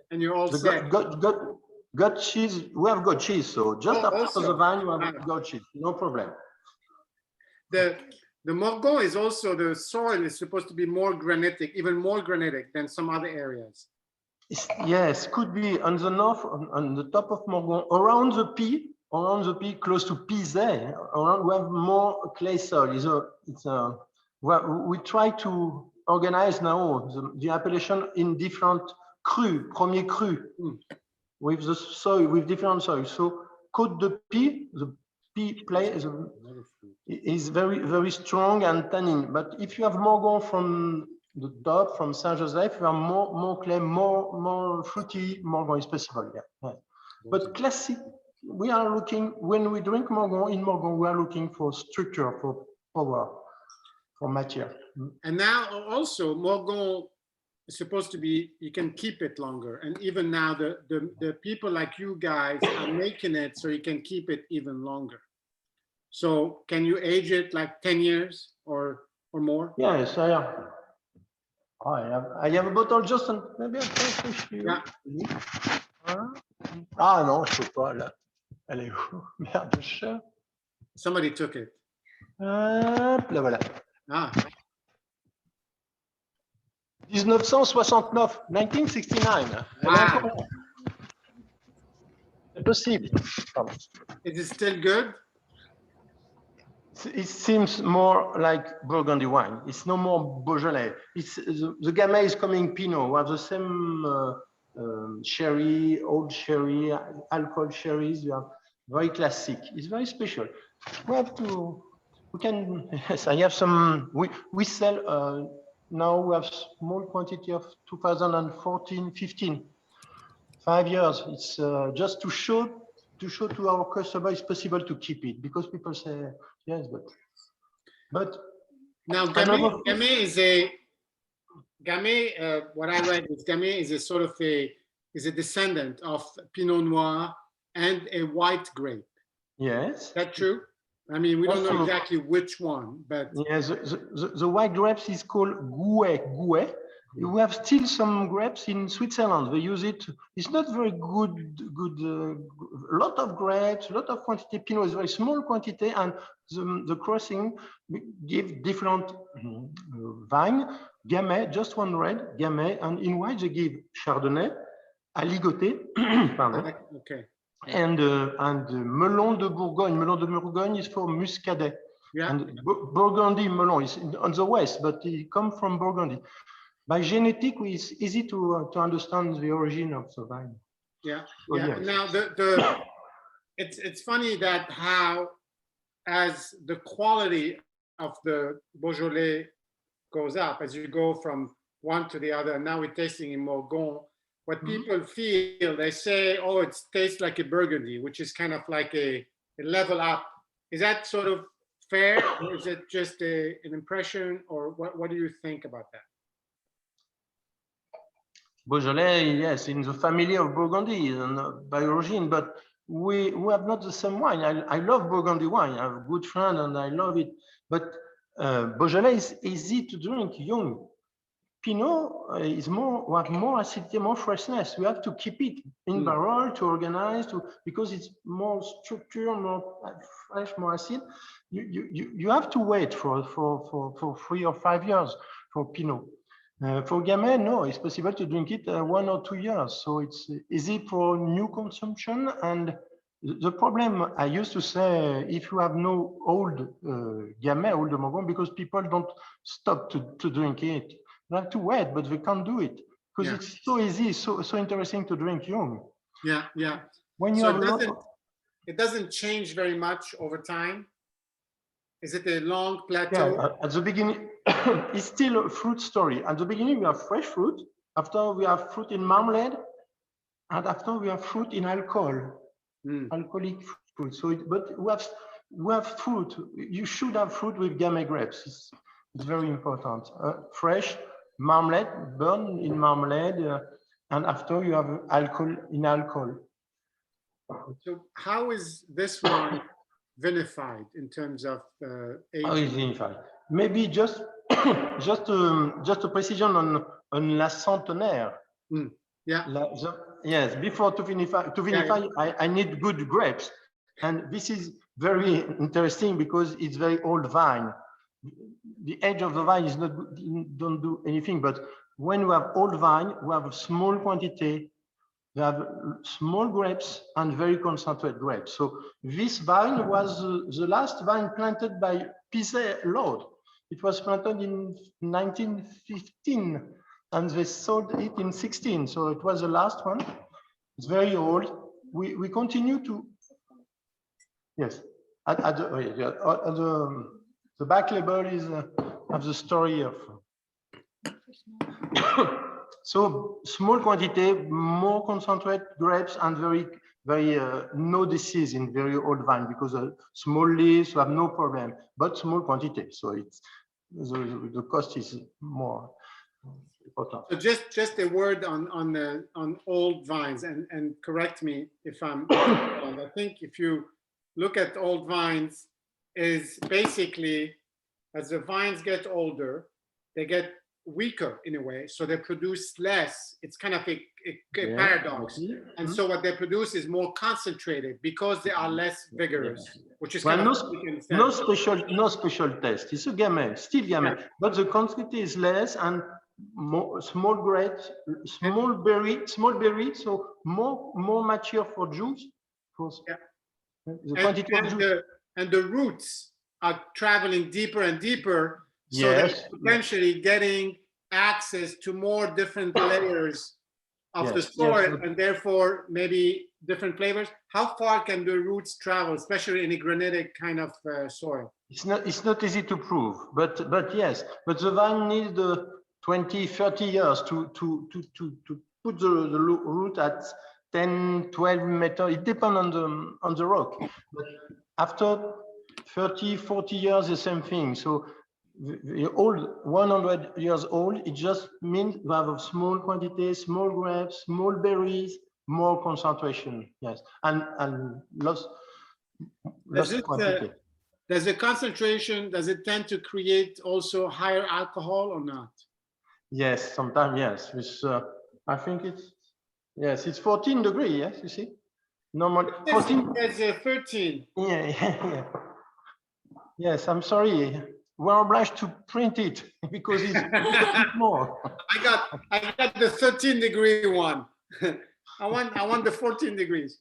and you're all set. Goat cheese, we have goat cheese, so just after the vine you have goat cheese, no problem. The Morgon is also, the soil is supposed to be more granitic, even more granitic than some other areas. Yes, could be on the north, on the top of Morgon, around the P, close to Pizay, around we have more clay soil. Well, we try to organize now the appellation in different cru, premier cru, with the soil, with different soils. So Côte de Pizay, the pea play is very, very strong and tannin. But if you have Morgon from the top, from Saint-Joseph, you have more clay, more fruity Morgon is possible. Yeah. But classic, we are looking, when we drink Morgon, in Morgon, we are looking for structure, for power, for matière. And now also Morgon is supposed to be, you can keep it longer. And even now the people like you guys are making it so you can keep it even longer. So can you age it like 10 years or more? Yes, I have. I have a bottle just on, maybe I can push you. Yeah. Ah non, je peux pas là. Elle est où? Merde, chat. Somebody took it. Hop, là voilà. Ah. 1969, 1969. Wow. C'est possible. Pardon. Is it still good? It seems more like Burgundy wine. It's no more Beaujolais. It's the Gamay is coming Pinot. We have the same sherry, old sherry, alcohol sherries. We have very classic. It's very special. We have to. We can. Yes, I have some. We sell now. We have small quantity of 2014, 15. 5 years. It's just to show to our customer it's possible to keep it, because people say yes, but now Gamay is a Gamay. What I read is Gamay is a sort of a descendant of Pinot Noir and a white grape. Yes, is that true? I mean, we don't know exactly which one, but yes, the white grapes is called Gouet. We have still some grapes in Switzerland. They use it. It's not very good. A lot of grapes, a lot of quantity. Pinot is very small quantity, and the crossing give different vine. Gamay, just one red Gamay, and in white they give Chardonnay, Aligoté, pardon. Okay. And Melon de Bourgogne. Melon de Bourgogne is for Muscadet. Yeah. And Burgundy Melon is on the west, but it comes from Burgundy. By genetic, it's easy to understand the origin of the vine. Yeah, so, yeah. Yes. Now it's funny that how as the quality of the Beaujolais goes up as you go from one to the other. And now we're tasting in Morgon. What people feel, they say, oh, it tastes like a Burgundy, which is kind of like a level up. Is that sort of fair, or is it just an impression, or what do you think about that? Beaujolais, yes, in the family of Burgundy by origin, but we have not the same wine. I love Burgundy wine. I have a good friend and I love it. But Beaujolais is easy to drink young. Pinot is we have more acidity, more freshness. We have to keep it in barrel to organize, because it's more structure, more fresh, more acid. You have to wait for 3 or 5 years for Pinot. For Gamay, no, it's possible to drink it 1 or 2 years. So it's easy for new consumption. And the problem, I used to say, if you have no old Gamay, old Morgon, because people don't stop to drink it. They have to wait, but they can't do it because it's so easy, so interesting to drink young. Yeah, yeah. When you it doesn't change very much over time. Is it a long plateau? Yeah, at the beginning, it's still a fruit story. At the beginning, we have fresh fruit. After, we have fruit in marmalade, and after, we have fruit in alcohol, alcoholic fruit. So, but we have fruit. You should have fruit with Gamay grapes. It's very important. Fresh marmalade, burn in marmalade, and after you have alcohol in alcohol. So, how is this one vinified in terms of age? How is vinified? Maybe just a precision on La Centenaire. Yeah. Yes. Before to vinify, I need good grapes, and this is very interesting because it's very old vine. The age of the vine is not don't do anything, but when we have old vine, we have a small quantity. We have small grapes and very concentrated grapes. So this vine was the last vine planted by Pizay Lord. It was planted in 1915 and they sold it in 16. So it was the last one. It's very old. We continue to, yes. At the back label is of the story of. So small quantity, more concentrate grapes and very no disease in very old vine because small leaves have no problem, but small quantity. So it's the cost is more important. So just a word on old vines and correct me if I'm wrong. I think if you look at old vines, is basically as the vines get older, they get weaker in a way, so they produce less. It's kind of a paradox. And so what they produce is more concentrated because they are less vigorous, which is kind of no special test. It's a gamay, still gamay, but the quantity is less and more small grapes, small berry, so more mature for juice. And the roots are traveling deeper and deeper. So they're potentially getting access to more different layers of the soil and therefore maybe different flavors. How far can the roots travel, especially in a granitic kind of soil? It's not easy to prove, but yes, but the vine needs 20, 30 years to put the root at 10, 12 meters. It depends on the rock. But after 30, 40 years, the same thing. So the old 100 years old, it just means you have a small quantity, small grapes, small berries, more concentration. Yes, and less quantity. Does the concentration, does it tend to create also higher alcohol or not? Yes, sometimes yes. It's, I think it's 14 degrees. Yes, you see, normal 14. It's 13. Yeah. Yes, I'm sorry. We're obliged to print it because it's more. I got the 13-degree one. I want the 14 degrees.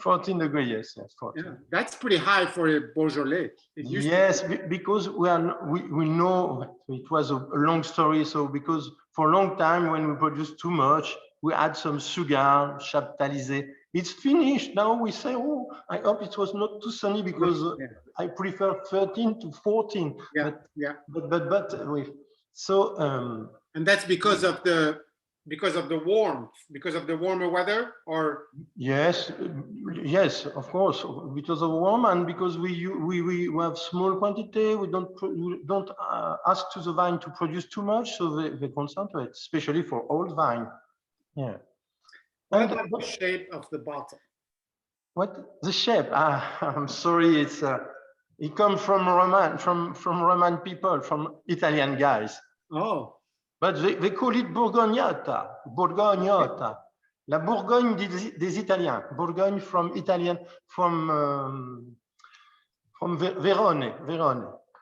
14 degrees, yes, 14. Yeah, that's pretty high for a Beaujolais. Yes, because we know it was a long story. So because for a long time when we produce too much, we add some sugar, chaptalisé. It's finished. Now we say, oh, I hope it was not too sunny because I prefer 13 to 14. Yeah, but so and that's because of the warmth, because of the warmer weather, or yes, of course, because of warm and because we have small quantity. We don't ask to the vine to produce too much, so they concentrate, especially for old vine. Yeah. What about the shape of the bottle? What the shape? I'm sorry, it comes from Roman people, from Italian guys. Oh. But they call it Bourgognata. La Bourgogne des Italiens. Bourgogne from Italian, from Verone.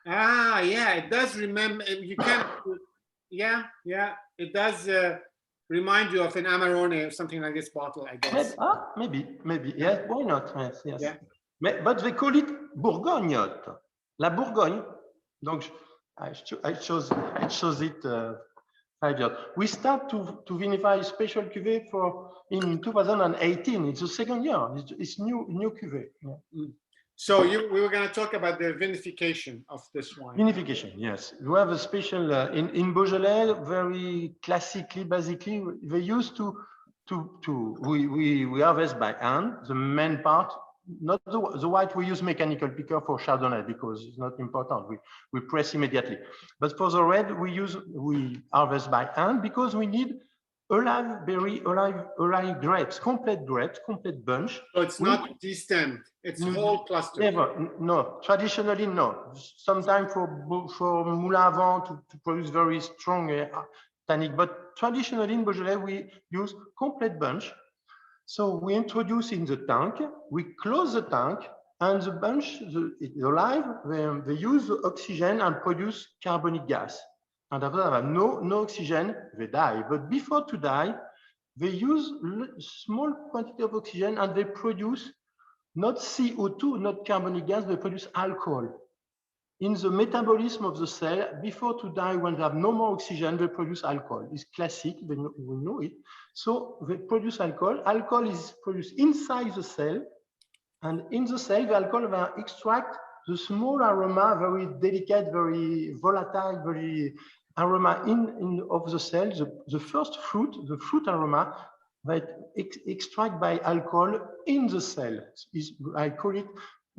Ah, yeah, it does remember. You can, yeah, it does remind you of an Amarone or something like this bottle, I guess. Maybe, yes. Why not? Yes. Yeah. But they call it Bourgognotte. La Bourgogne. Donc, I chose it 5 years. We start to vinify special cuvée in 2018. It's the second year. It's new cuvée. Yeah. So we were going to talk about the vinification of this wine. Vinification, yes. We have a special in Beaujolais. Very classically, basically, they used to we harvest by hand the main part. Not the white, we use mechanical picker for Chardonnay because it's not important. We press immediately. But for the red, we harvest by hand because we need alive grapes, complete bunch. So it's not destemmed, it's whole cluster. Never, no. Traditionally, no. Sometimes for Moulin à Vent to produce very strong tannic, but traditionally in Beaujolais we use complete bunch. So we introduce in the tank, we close the tank, and the bunch, the alive, they use the oxygen and produce carbonic gas. And after they have no oxygen, they die. But before to die, they use small quantity of oxygen and they produce not CO2, not carbonic gas, they produce alcohol. in the metabolism of the cell, before to die, when they have no more oxygen, they produce alcohol. It's classic, we know it. So they produce alcohol. Alcohol is produced inside the cell, and in the cell, the alcohol will extract the small aroma, very delicate, very volatile, very aroma of the cell. The first fruit, the fruit aroma, that extract by alcohol in the cell.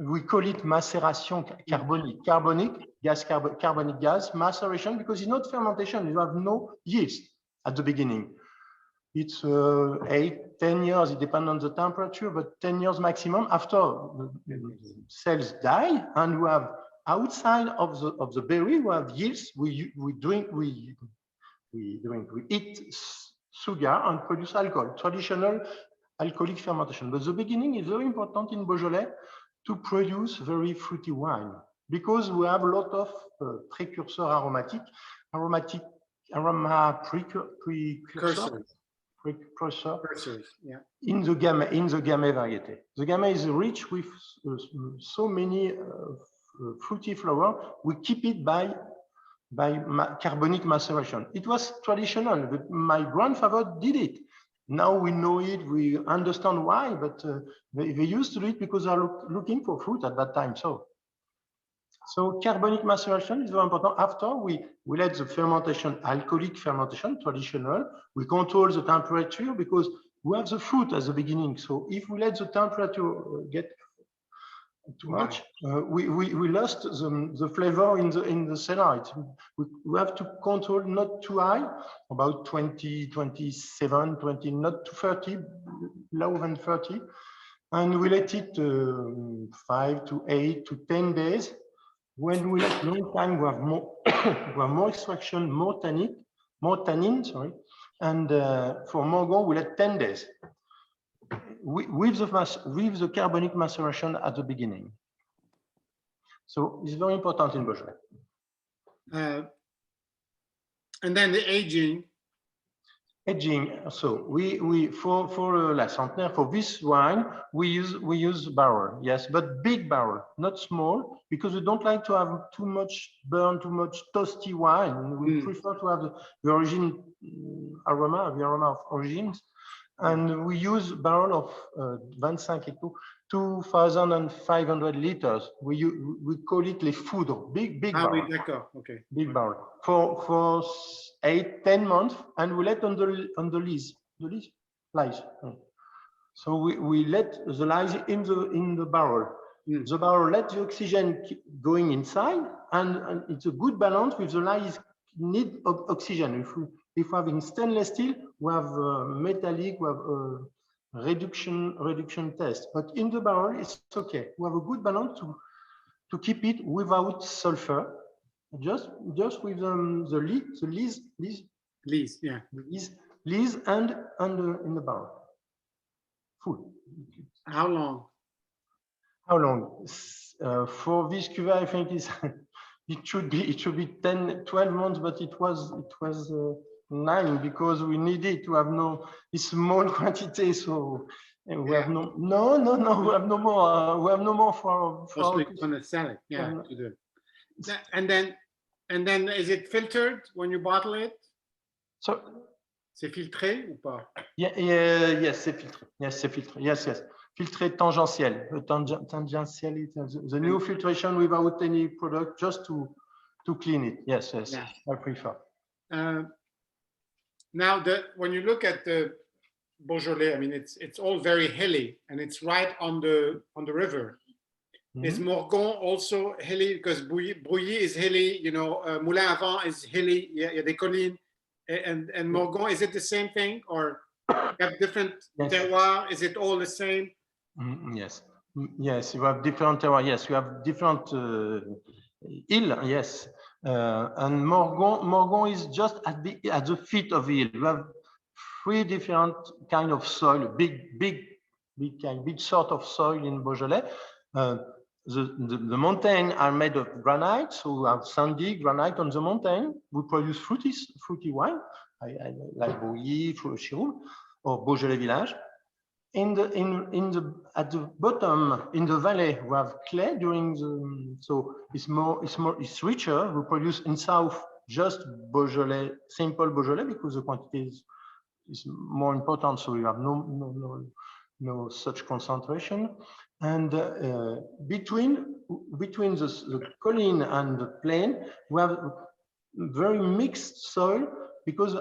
We call it maceration carbonic. Carbonic gas, maceration, because it's not fermentation. You have no yeast at the beginning. It's 8-10 years. It depends on the temperature, but 10 years maximum. After the cells die, and we have outside of the berry, we have yeast. We eat sugar and produce alcohol. Traditional alcoholic fermentation. But the beginning is very important in Beaujolais to produce very fruity wine, because we have a lot of precursor aromatic aroma precursors, yeah, in the Gamay variety. The Gamay is rich with so many fruity flower. We keep it by carbonic maceration. It was traditional, but my grandfather did it. Now we know it, we understand why, but they used to do it because they are looking for fruit at that time. So carbonic maceration is very important. After we let the fermentation, alcoholic fermentation, traditional, we control the temperature because we have the fruit at the beginning. So if we let the temperature get too much, we lost the flavor in the cellar. We have to control not too high, about 20, 27, 20, not to 30, lower than 30, and we let it 5 to 8 to 10 days. When we let long time, we have more we have more extraction, more tannin, sorry, and for Morgon we let 10 days. With the carbonic maceration at the beginning. So it's very important in Beaujolais. And then the aging. So we for La Centenaire, for this wine, we use barrel, yes, but big barrel, not small, because we don't like to have too much burn, too much toasty wine. We prefer to have the origin aroma, the aroma of origins. And we use barrel of 25 hecto, 2,500 liters. We call it les foudres, big barrel. Okay. Big barrel for 8-10 months, and we let on the lees. Lies. So we let the lies in the barrel. The barrel let the oxygen keep going inside, and it's a good balance with the lies need of oxygen. If we have in stainless steel, we have metallic, we have reduction test. But in the barrel, it's okay. We have a good balance to keep it without sulfur, just with the lees and in the barrel. Full. How long? How long? For this cuvée, I think it should be 10-12 months, but it was 9 because we needed to have a small quantity, so we have no more for going to sell it, to do. And then is it filtered when you bottle it? So c'est filtré ou pas? Yes, c'est filtré. Yes. Filtré tangentiel. The new filtration without any product, just to clean it. Yes. Yeah. I prefer. Now, when you look at the Beaujolais, I mean, it's all very hilly, and it's right on the river. Is Morgon also hilly? Because Brouilly is hilly, Moulin à Vent is hilly. Il y a des collines. And Morgon, is it the same thing, or have different terroirs? Is it all the same? Yes, you have different terroirs. Yes, you have different hill. Yes, and Morgon is just at the feet of the hill. You have 3 different kind of soil, big sort of soil in Beaujolais. The mountains are made of granite, so we have sandy granite on the mountain. We produce fruity wine, like Brouilly, Chiroul, or Beaujolais Village. at the bottom in the valley we have clay during the, so it's richer. We produce in south just Beaujolais, simple Beaujolais, because the quantity is more important, so we have no such concentration. And between the colline and the plain, we have very mixed soil, because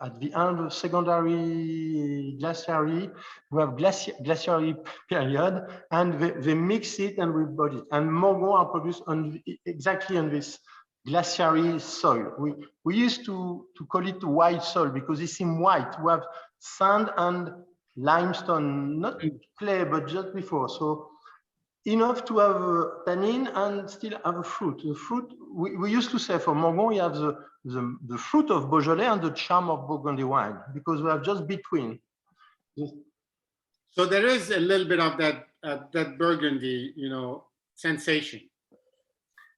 at the end of secondary glaciary, we have glaciary period, and they mix it and we body it. And Morgon are produced exactly on this glaciary soil. We used to call it white soil because it seems white. We have sand and limestone, not clay, but just before. So enough to have tannin and still have a fruit. The fruit, we used to say for Morgon, you have the fruit of Beaujolais and the charm of Burgundy wine, because we have just between. So there is a little bit of that Burgundy, sensation.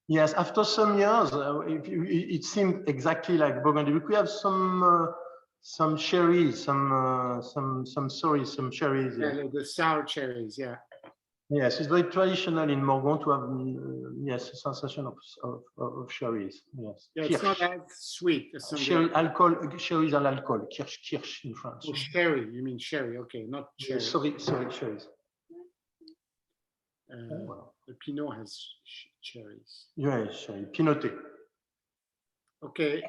Yes, after some years, it seemed exactly like Burgundy. We have some cherries, some cherries. Yeah, the sour cherries, yeah. Yes, it's very traditional in Morgon to have yes, a sensation of cherries. Yes. Yeah, it's not as sweet as some cherries à l'alcool. Kirsch in France. Oh, sherry. You mean sherry? Okay, not cherry. Sorry, cherries. The Pinot has cherries. Yeah, sherry. Pinoté. Okay.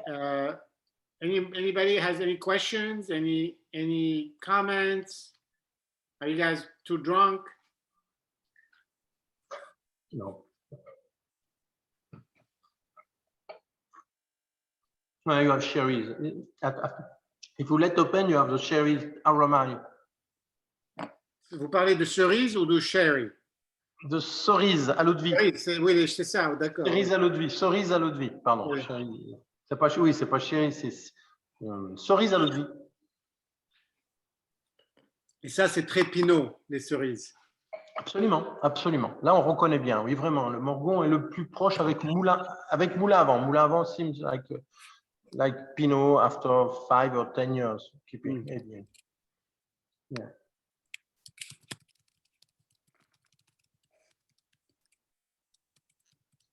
Anybody has any questions? Any comments? Are you guys too drunk? No. No, you have cherries. If you let open, you have the cherries aroma. Vous parlez de cerise ou de sherry? De cerise à l'eau de vie. Oui, c'est ça, d'accord. Cerise à l'eau de vie. Cerise à l'eau de vie. Pardon. Oui. C'est pas chéri, c'est cerise à l'eau de vie. Et ça, c'est très Pinot, les cerises. Absolument, absolument. Là, on reconnaît bien, oui, vraiment. Le Morgon est le plus proche avec Moulin avant. Moulin avant seems like Pinot after 5 or 10 years. Keeping it. Yeah.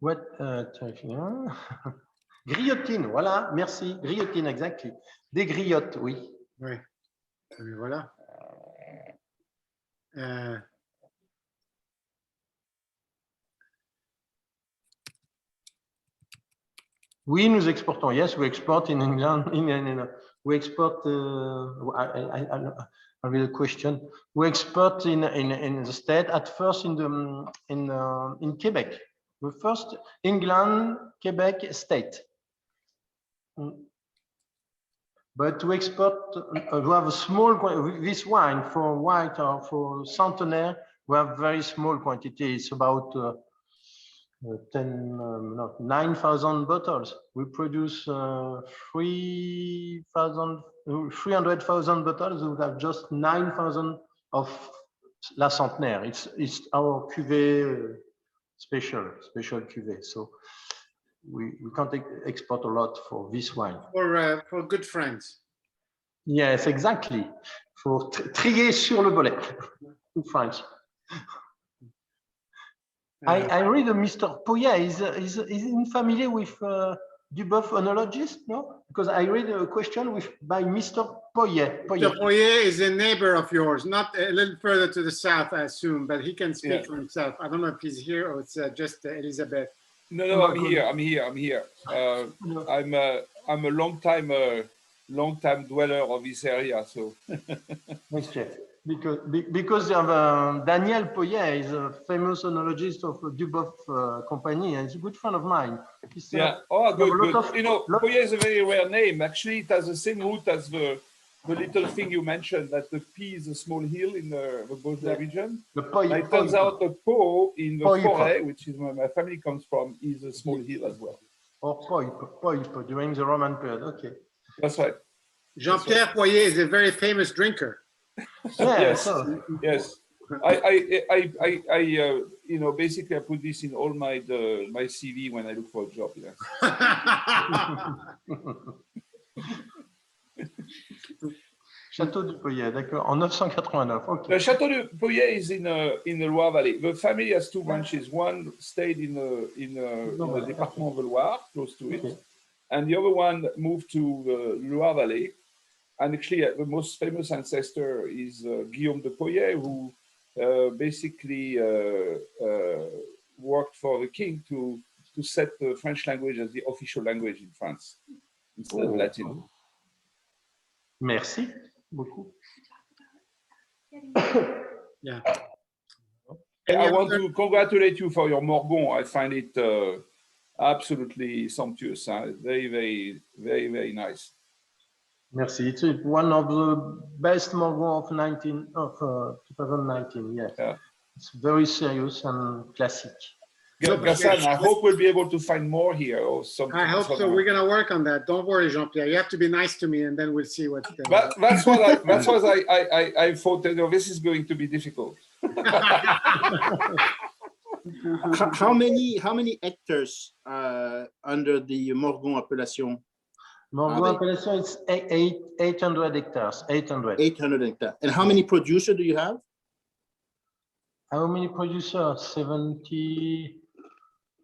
What? Griotine, voilà, merci. Griotine, exactly. Des griottes, oui. Oui. Voilà. Oui, nous exportons. Yes, we export in England. We export. I read a question. We export in the state at first in Quebec. The first England, Quebec state. But to export, we have a small quantity. This wine for white or for Centenaire, we have very small quantity. It's about 9,000 bottles. We produce 300,000 bottles. We have just 9,000 of La Centenaire. It's our cuvée special cuvée. So we can't export a lot for this wine. For good friends. Yes, exactly. For trier sur le volet. Good French. I read Mr. Poyet is in family with Duboff oenologist, no? Because I read a question by Mr. Poyet. Mr. Poyet is a neighbor of yours, not a little further to the south, I assume, but he can speak for himself. I don't know if he's here or it's just Elizabeth. No, I'm here. I'm a long time dweller of this area, so. Okay. Because Daniel Poyet is a famous oenologist of Duboff company, and he's a good friend of mine. Good. Poyet is a very rare name. Actually, it has the same root as the little thing you mentioned, that the P is a small hill in the Beaujolais region. It turns out the Po in the Forêt, which is where my family comes from, is a small hill as well. Or Poip, during the Roman period. Okay. That's right. Jean-Pierre Poyet is a very famous drinker. Yes. I basically I put this in all my CV when I look for a job. Yes. Château de Pizay, d'accord, en 989. Okay. The Château de Pizay is in the Loire Valley. The family has two ranches. One stayed in the Département of the Loire, close to it, and the other one moved to the Loire Valley. And actually, the most famous ancestor is Guillaume de Pizay, who basically worked for the king to set the French language as the official language in France instead of Latin. Merci beaucoup. Yeah. I want to congratulate you for your Morgon. I find it absolutely sumptuous. Very, very, very, very nice. Merci. It's one of the best Morgon of 2019. Yes. Yeah. It's very serious and classic. Gassan, I hope we'll be able to find more here or something. I hope so. We're going to work on that. Don't worry, Jean-Pierre. You have to be nice to me, and then we'll see what. That's what I thought. This is going to be difficult. How many hectares under the Morgon appellation? Morgon appellation is 800 hectares. 800 hectares. And how many producers do you have? How many producers? 70.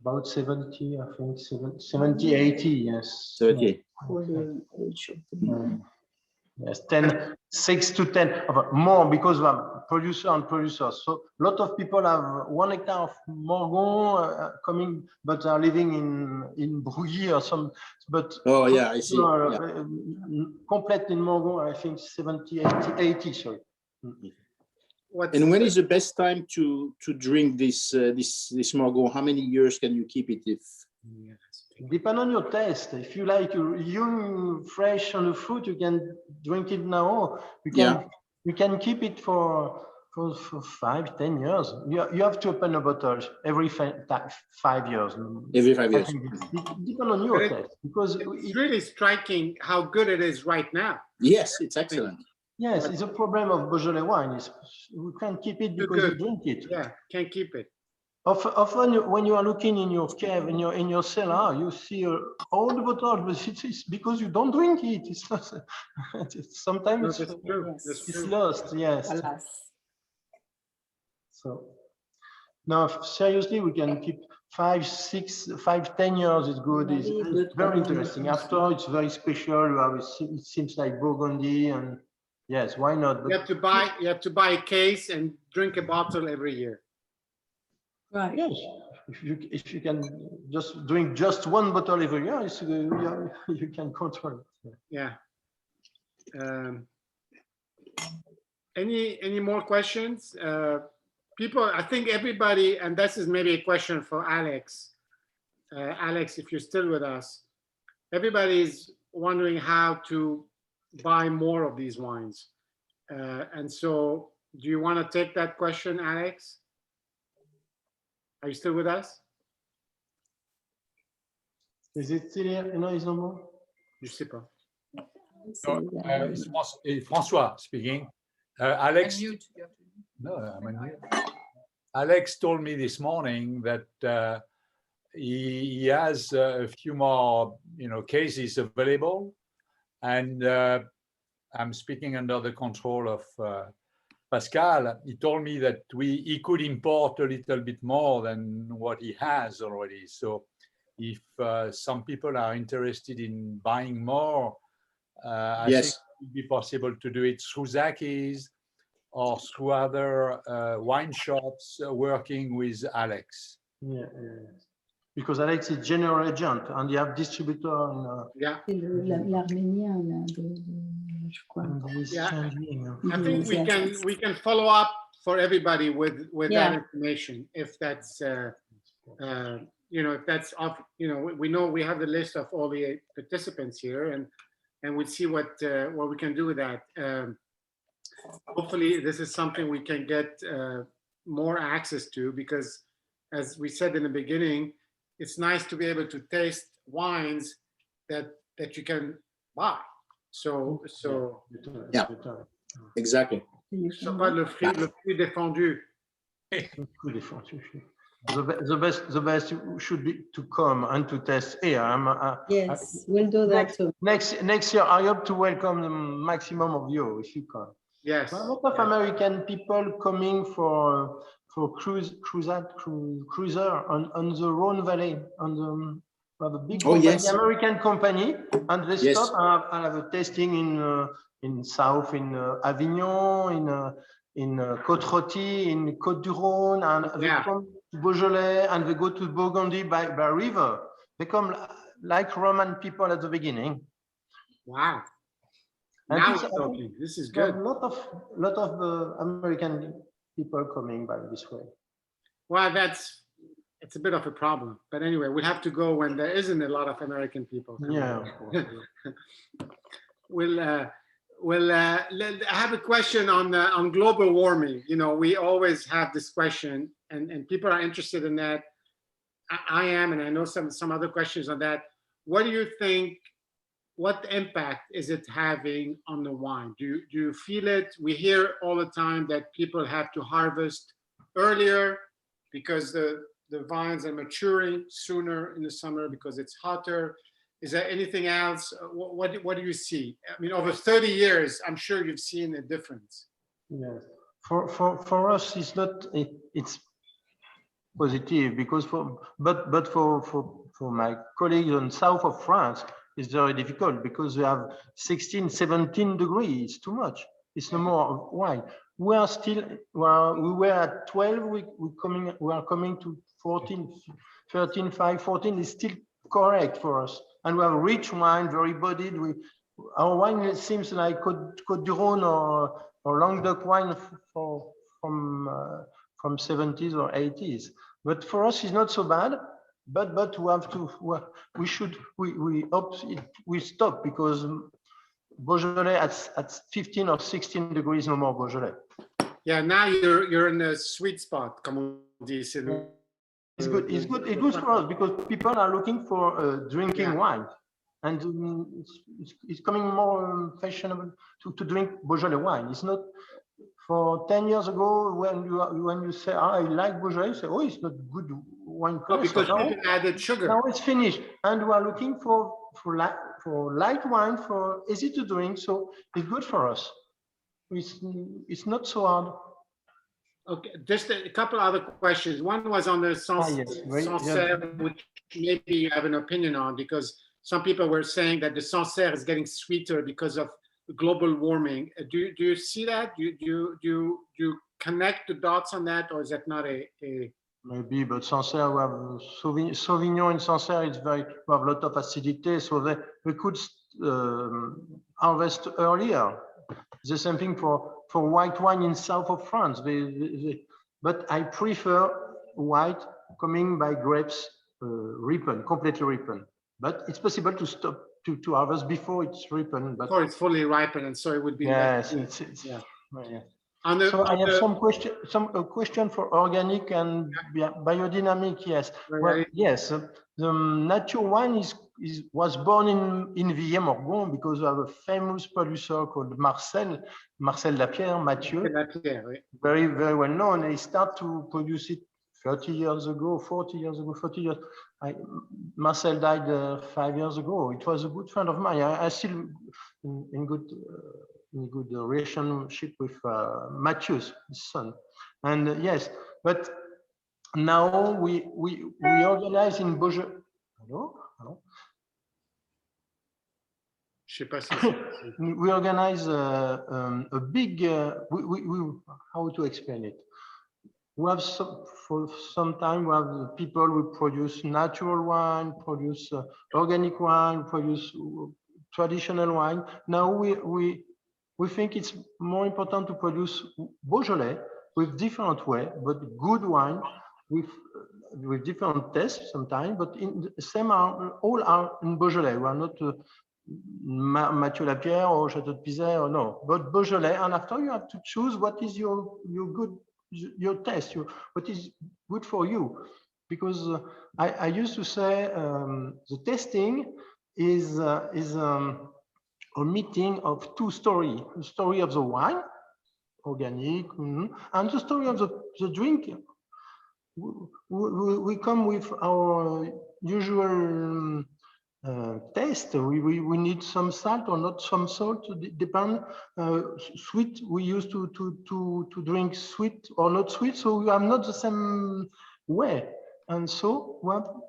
About 70, I think, 70, 80, yes. 70. Yes, 10, 6 to 10, more because we're producer and producers. So a lot of people have 1 hectare of Morgon coming, but are living in Brouilly or some. But oh yeah, I see. Complete in Morgon, I think 70, 80, sorry. And when is the best time to drink this Morgon? How many years can you keep it? If depend on your taste. If you like young, fresh on the fruit, you can drink it now. You can keep it for 5, 10 years. You have to open a bottle every 5 years. Every 5 years. It depends on your taste because it's really striking how good it is right now. Yes, it's excellent. Yes, it's a problem of Beaujolais wine. We can't keep it because you drink it. Yeah, can't keep it. Often, when you are looking in your cave, in your cellar, you see all the bottles, but it's because you don't drink it. It's not. Sometimes it's lost. Yes. Alas. So, now seriously, we can keep 5, 6, 5, 10 years. It's good. It's very interesting. After, it's very special. It seems like Burgundy and. Yes, why not? But you have to buy a case and drink a bottle every year. Right. Yes. If you can just drink just 1 bottle every year, you can control it. Yeah. Any more questions? People, I think everybody, and this is maybe a question for Alex. Alex, if you're still with us, everybody's wondering how to buy more of these wines. And so do you want to take that question, Alex? Are you still with us? Is it still here? No, it's no more. Je sais pas. It's François speaking. Alex. No, I'm unmute. Alex told me this morning that he has a few more, cases available. And I'm speaking under the control of Pascal. He told me that he could import a little bit more than what he has already. So if some people are interested in buying more, I think it would be possible to do it through Zaki's or through other wine shops working with Alex. Yeah. Because Alex is general agent and you have distributor in l'Arménien, je crois. I think we can follow up for everybody with that information if that's if that's off. We know we have the list of all the participants here, and we'll see what we can do with that. Hopefully, this is something we can get more access to because, as we said in the beginning, it's nice to be able to taste wines that you can buy. So yeah, exactly. Ce n'est pas le fruit défendu. The best should be to come and to test here. Yes, we'll do that too. Next year, I hope to welcome the maximum of you if you come. Yes. A lot of American people coming for cruiser on the Rhone Valley, on the a big company, American company, and they stop and have a tasting in south, in Avignon, in Côte-Rôtie, in Côte-du-Rhône, and they come to Beaujolais, and they go to Burgundy by river. They come like Roman people at the beginning. Wow. And now it's talking. This is good. A lot of American people coming by this way. Well, it's a bit of a problem, but anyway, we have to go when there isn't a lot of American people coming. Yeah, of course. I have a question on global warming. You know, we always have this question, and people are interested in that. I am, and I know some other questions on that. What do you think? What impact is it having on the wine? Do you feel it? We hear all the time that people have to harvest earlier because the vines are maturing sooner in the summer because it's hotter. Is there anything else? What do you see? I mean, over 30 years, I'm sure you've seen a difference. Yes. For us, it's not. It's positive because but for my colleagues in south of France, it's very difficult because we have 16, 17 degrees. It's too much. It's no more wine. We are still. We were at 12. We are coming to 14, 13, 5, 14 is still correct for us. And we have rich wine, very bodied. Our wine seems like Côte-du-Rhône or Languedoc wine from 70s or 80s. But for us, it's not so bad. But we have to. We stop because Beaujolais at 15 or 16 degrees, no more Beaujolais. Yeah, now you're in a sweet spot. Comme on dit. It's good. It's good. It's good for us because people are looking for drinking wine, and it's becoming more fashionable to drink Beaujolais wine. It's not for 10 years ago when you say I like Beaujolais, you say it's not good wine. Because people added sugar. Now it's finished, and we are looking for light wine, for easy to drink. So it's good for us. It's not so hard. Okay, just a couple other questions. One was on the Sancerre, which maybe you have an opinion on, because some people were saying that the Sancerre is getting sweeter because of global warming. Do you see that? Do you connect the dots on that, or is that not a Maybe, but Sancerre, we have Sauvignon and Sancerre, we have a lot of acidity, so we could harvest earlier. The same thing for white wine in south of France. But I prefer white coming by grapes ripened, completely ripened. But it's possible to stop to harvest before it's ripened. But before it's fully ripened, and so it would be yes, So I have some question for organic and biodynamic. Yes, yes. The natural wine was born in Morgon because we have a famous producer called Marcel Lapierre, Mathieu, very very well known. He started to produce it 30 years ago, 40 years ago, 40 years. Marcel died 5 years ago. It was a good friend of mine. I still in good relationship with Mathieu's son, and yes, but now we organize in Beaujolais. Hello? We organize a big. How to explain it? We have for some time. We have people who produce natural wine, produce organic wine, produce traditional wine. Now we think it's more important to produce Beaujolais with different way, but good wine with different tastes sometimes. But in the same all are in Beaujolais. We are not Mathieu Lapierre or Château de Pizay or no, but Beaujolais. And after you have to choose what is your taste, what is good for you. Because I used to say the tasting is a meeting of two stories: the story of the wine, organic, and the story of the drink. we come with our usual taste. We need some salt or not some salt, depend. Sweet, we used to drink sweet or not sweet, so we are not the same way. And so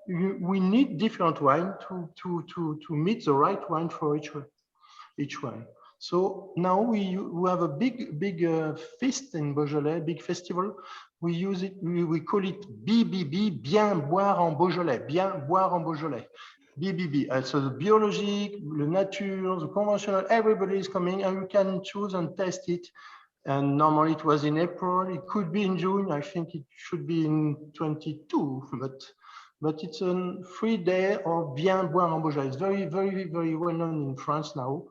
we need different wine to meet the right wine for each one. So now we have a big feast in Beaujolais, big festival. We use it, we call it BBB, bien boire en Beaujolais, bien boire en Beaujolais. BBB, so the biologique, the nature, the conventional, everybody is coming and you can choose and taste it. And normally it was in April, it could be in June, I think it should be in 22, but it's a 3-day of bien boire en Beaujolais. It's very well known in France now.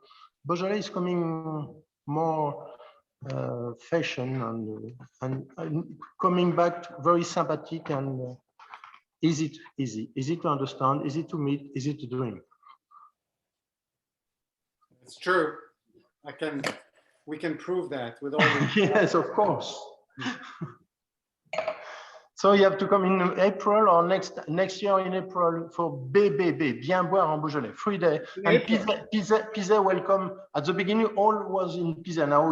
Beaujolais is coming more fashion and coming back very sympathetic and easy to understand, easy to meet, easy to drink. It's true. We can prove that with all the yes, of course. So you have to come in April or next year in April for BBB, bien boire en Beaujolais, 3-day. And Pizay welcome. At the beginning, all was in Pizay. Now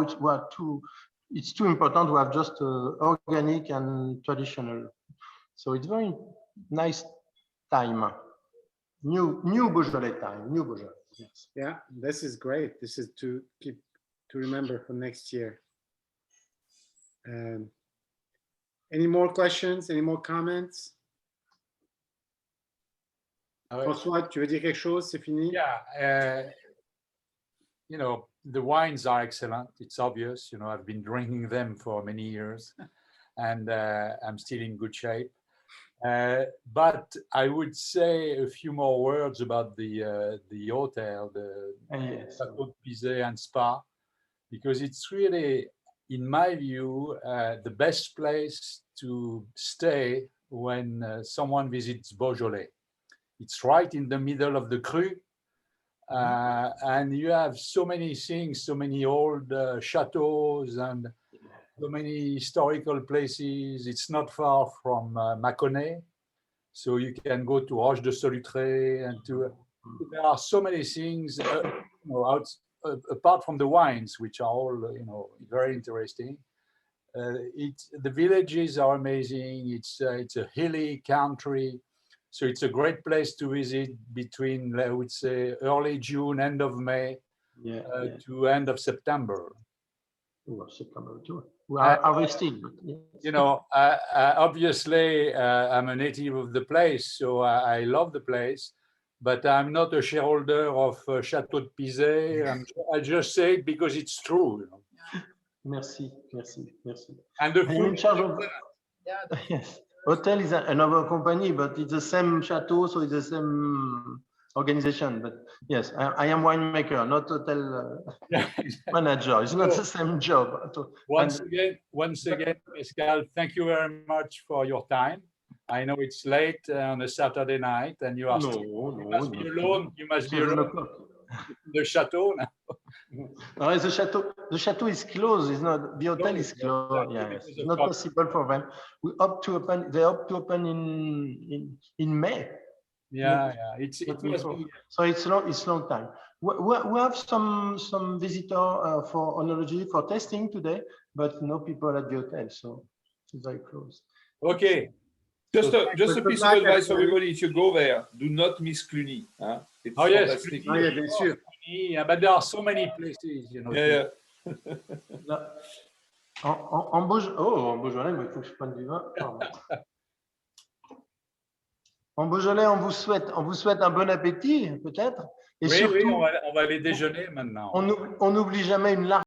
it's too important to have just organic and traditional. So it's very nice time. New Beaujolais time, new Beaujolais. Yes. Yeah, this is great. This is to remember for next year. Any more questions? Any more comments? François, tu veux dire quelque chose? C'est fini? Yeah, you know, the wines are excellent. It's obvious. You know, I've been drinking them for many years, and I'm still in good shape. But I would say a few more words about the hotel, the Château de Pizay and Spa, because it's really, in my view, the best place to stay when someone visits Beaujolais. It's right in the middle of the Cru, and you have so many things, so many old chateaux and so many historical places. It's not far from Mâconnais, so you can go to Roche de Solutré and there are so many things apart from the wines, which are all very interesting. The villages are amazing. It's a hilly country, so it's a great place to visit between, I would say, early June, end of May, to end of September. September too. We are harvesting. You know, obviously, I'm a native of the place, so I love the place. But I'm not a shareholder of Château de Pizay. I just say it because it's true. You know. Merci. And the food. In charge of, yes. Hotel is another company, but it's the same chateau, so it's the same organization. But yes, I am winemaker, not hotel manager. It's not the same job. Once again, Pascal, thank you very much for your time. I know it's late on a Saturday night, and you are you must be alone. You must be alone in the chateau now. No, the chateau is closed. It's not, the hotel is closed. Yes, it's not possible for them. We hope to open. They hope to open in May. Yeah. So it's long time. We have some visitor for oenology for tasting today, but no people at the hotel, so it's very close. Okay. Just a piece of advice for everybody: if you go there, do not miss Cluny. It's fantastic. Yes, bien sûr. Yeah, but there are so many places, you know. Yeah. En Beaujolais, mais il faut que je prenne du vin. En Beaujolais, on vous souhaite un bon appétit, peut-être. Et surtout, on va aller déjeuner maintenant. On n'oublie jamais une large